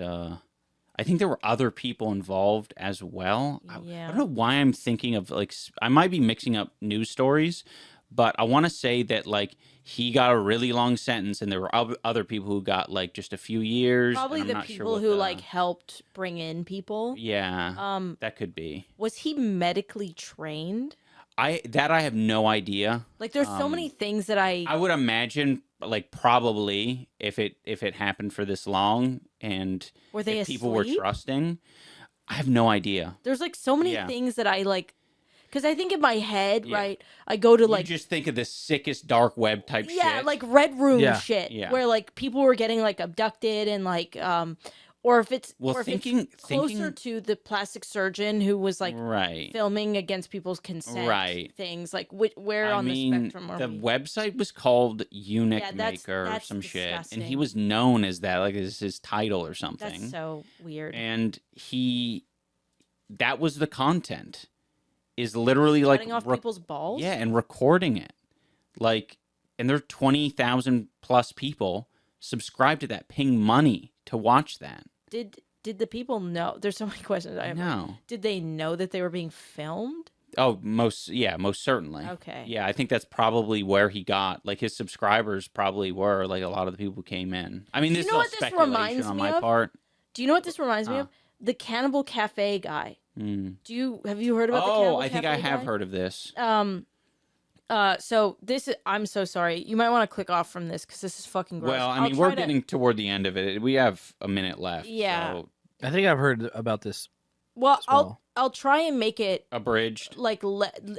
I think there were other people involved as well. I Yeah. don't know why I'm thinking of like, I might be mixing up news stories, but I want to say that like he got a really long sentence and there were other people who got like just a few years. Probably and I'm the not sure people what who the- like helped bring in people. Yeah, that could be. Was he medically trained? I have no idea. Like, there's so many things that I would imagine like probably if it happened for this long and Were they if people were asleep? trusting, I have no idea. there's like so many Yeah. things that I like, because I think in my head, Yeah. right? I go to like you just think of the sickest dark web type yeah, shit. like Red Room Yeah. shit, Yeah. where like people were getting like abducted and like or if it's Well, or if thinking- it's closer to the plastic surgeon who was like right. filming against people's consent, Right. things like where on the spectrum are the we? website was called Eunuch-maker or that's some shit, and he disgusting. was known as that, like as his title or something. That's so weird. And that was the content, is literally like Cutting off people's balls. yeah, and recording it, like, and there are 20,000 plus people subscribed to that, paying money to watch that. Did the people know? There's so many questions I have. No. Did they know that they were being filmed? Oh, most certainly. Okay. Yeah, I think that's probably where he got, like, his subscribers probably were, like, a lot of the people who came in. I mean, Do you this is know all what this speculation reminds on me my of? part. Do you know what this reminds me of? The Cannibal Cafe guy. Have you heard about the Cannibal Oh, I think I Cafe have guy? heard of this. So this is, I'm so sorry. You might want to click off from this because this is fucking gross. Well, I I'll mean, we're try to- getting toward the end of it. We have a minute left. Yeah. So I think I've heard about this Well, as well. I'll try and make it Abridged. like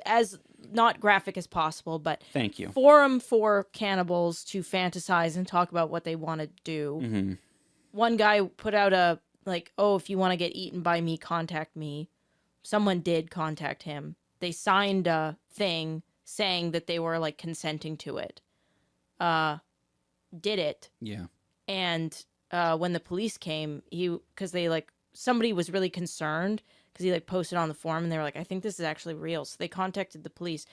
as not graphic as possible, but Thank you. forum for cannibals to fantasize and talk about what they want to do. Mm-hmm. One guy put out a like, oh, if you want to get eaten by me, contact me. Someone did contact him. They signed a thing saying that they were like consenting to it. Did it. Yeah. And when the police came, because they like, somebody was really concerned because he like posted on the forum and they were like, I think this is actually real. So they contacted the police.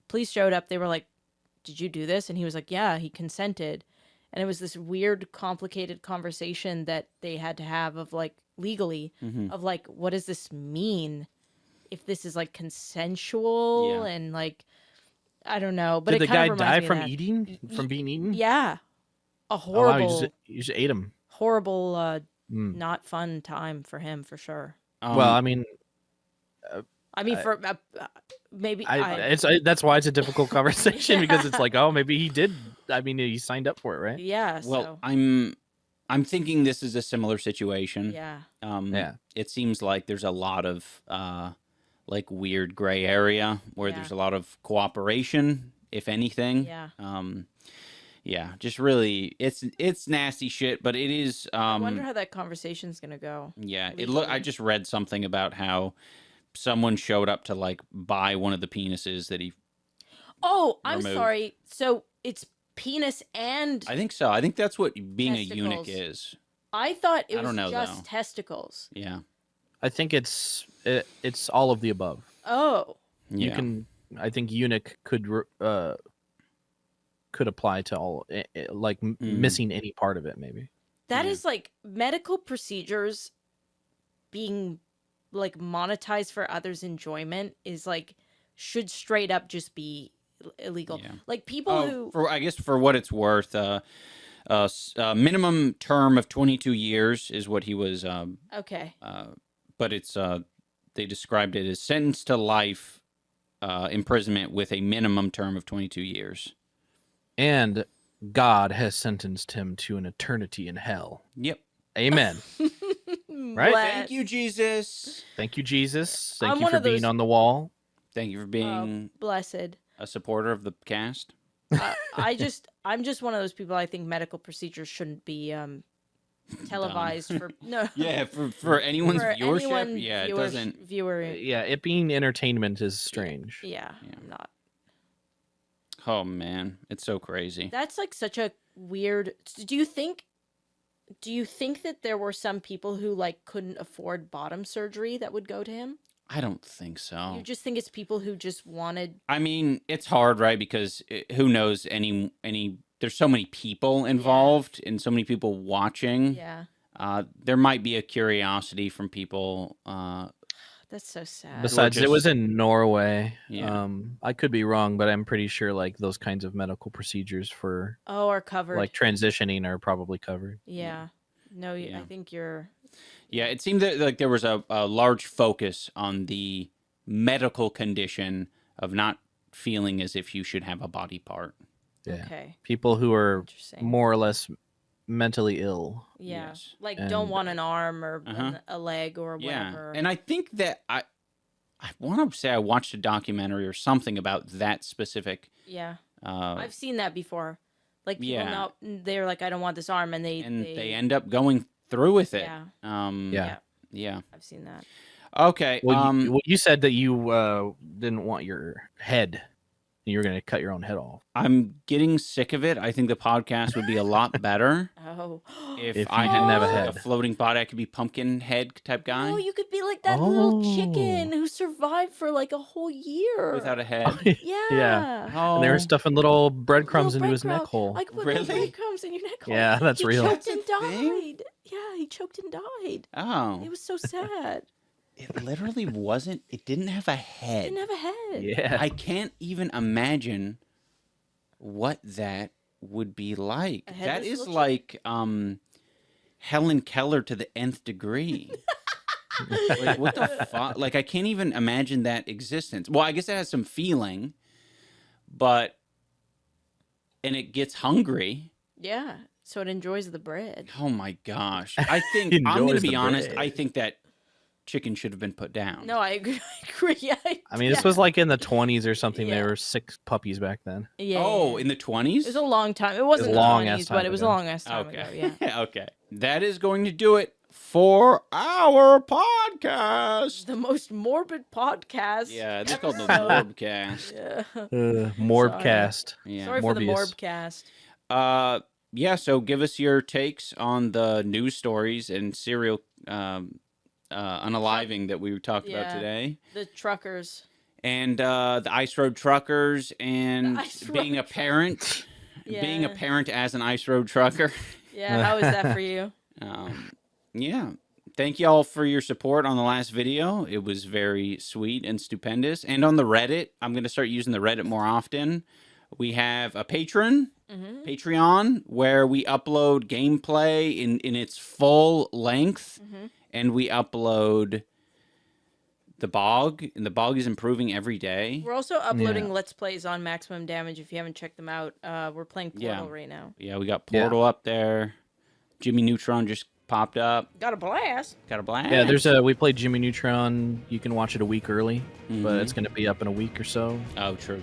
Police showed up. They were like, did you do this? And he was like, yeah, he consented. And it was this weird, complicated conversation that they had to have of like legally of like, what does this mean? If this is like consensual and like, I don't know. But Did it the kind guy of die reminds me from of that. eating? From being eaten? Yeah. A Oh, wow, horrible, you just ate him. horrible, not fun time for him for sure. Well, I mean, I mean, for maybe that's why it's a difficult conversation because it's like, oh, maybe he did. I mean, he signed up for it, right? yeah. well, So, I'm thinking this is a similar situation. yeah. Yeah. It seems like there's a lot of like weird gray area where Yeah. there's a lot of cooperation, if anything. Yeah. Yeah, just really, it's nasty shit, but it is. I wonder how that conversation's gonna go. Yeah, I legally. just read something about how someone showed up to like buy one of the penises that he. Oh, I'm Removed. sorry. So it's penis and I think so. I think that's what being a eunuch Testicles. is. I thought it I was don't know, just though. testicles. Yeah. I think it's all of the above. Oh, Yeah. You can. I think eunuch could apply to all, like missing any part of it, maybe. that Yeah. is like medical procedures being like monetized for others' enjoyment is like should straight up just be illegal. Yeah. Like people who I guess for what it's worth, minimum term of 22 years is what he was. okay. But it's they described it as sentenced to life imprisonment with a minimum term of 22 years. And God has sentenced him to an eternity in hell. Yep. Amen. Right? Thank you, Jesus. Thank you, Jesus. Thank I'm you one for of those- being on the wall. Thank you for being Blessed. a supporter of the cast. I'm just one of those people. I think medical procedures shouldn't be televised for no. Yeah, for anyone's for viewership. anyone Yeah, it viewers- doesn't. Viewer. Yeah, it being entertainment is strange. Yeah, I'm not. Oh man, it's so crazy. That's like such a weird. Do you think that there were some people who like couldn't afford bottom surgery that would go to him? I don't think so. You just think it's people who just wanted. I mean, it's hard, right? Because who knows any there's so many people involved and so many people watching. Yeah, There might be a curiosity from people. that's so sad. Besides, it just- was in Norway. Yeah. I could be wrong, but I'm pretty sure like those kinds of medical procedures for Oh, are covered. like transitioning are probably covered. yeah. No, Yeah. I think you're. Yeah, it seemed that like there was a large focus on the medical condition of not feeling as if you should have a body part. Yeah. Okay. People who are Interesting. more or less mentally ill. Yeah. Yes. Like And- don't want an arm or Uh-huh. a leg or Yeah, whatever. and I think that I want to say I watched a documentary or something about that specific. yeah. Uh, I've seen that before. Like people yeah. not they're like, I don't want this arm, and they end up going through with it. Yeah. Yeah. Yeah. I've seen that. Okay. Well, you said that you didn't want your head. You were going to cut your own head off. I'm getting sick of it. I think the podcast would be a lot better Oh. if If I you didn't didn't have a a head. floating body. I could be pumpkin head type guy Oh, you could be like that little Oh. chicken who survived for like a whole year. without a head. Yeah. Yeah. Oh, And they were stuffing little breadcrumbs Little into his neck breadcrumb. hole. I could put Really? little breadcrumbs in your neck hole. Yeah, that's he real. Choked and That's a thing? died. Yeah, he choked and died. oh, It was so sad. it literally wasn't. It didn't have a head. Didn't have a head. Yeah. I can't even imagine what that would be like. A That headless is little like Helen Keller to the nth degree. Like what the fuck? Like I can't even imagine that existence. Well, I guess it has some feeling, but and it gets hungry. Yeah. So it enjoys the bread. Oh my gosh. I think It I'm going to enjoys be the honest. bread. I think that chicken should have been put down. No, I agree. Yeah, I mean, this was like in the 20s or something. Yeah. There were 6 puppies back then. Yeah. Oh, in the 20s? It was a long time. It wasn't a the long-ass 20s, time but it was a ago. long ass time Okay. ago. Yeah. Okay. That is going to do it for our podcast. The most morbid podcast. Yeah, this is called the morbcast. Yeah. Morbcast. Yeah. Sorry for the Morbius. morbcast. Yeah, so give us your takes on the news stories and serial unaliving that we talked about Yeah. today. The truckers. And the ice road truckers and The ice being a road parent. Being a Yeah. parent as an ice road trucker. Yeah, how is that for you? Yeah. Thank you all for your support on the last video. It was very sweet and stupendous. And on the Reddit, I'm going to start using the Reddit more often. We have a Patreon, where we upload gameplay in its full length. And we upload the bog. And the bog is improving every day. We're also uploading Let's Plays on Maximum Damage if you haven't checked them out. We're playing Portal Yeah. right now. Yeah, we got Portal up there. Jimmy Neutron just popped up. Got a blast. Got a blast. Yeah, we played Jimmy Neutron. You can watch it a week early, but it's going to be up in a week or so. Oh, true.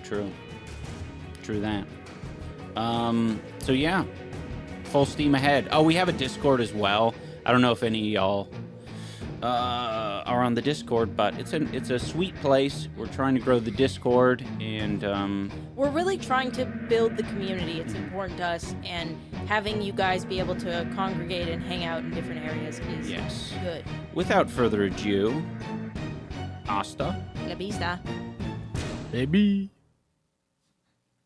True that. So yeah, full steam ahead. Oh, we have a Discord as well. I don't know if any of y'all are on the Discord, but it's a sweet place. We're trying to grow the Discord, and We're really trying to build the community. It's important to us, and having you guys be able to congregate and hang out in different areas is yes. good. Without further ado, hasta La vista. Maybe.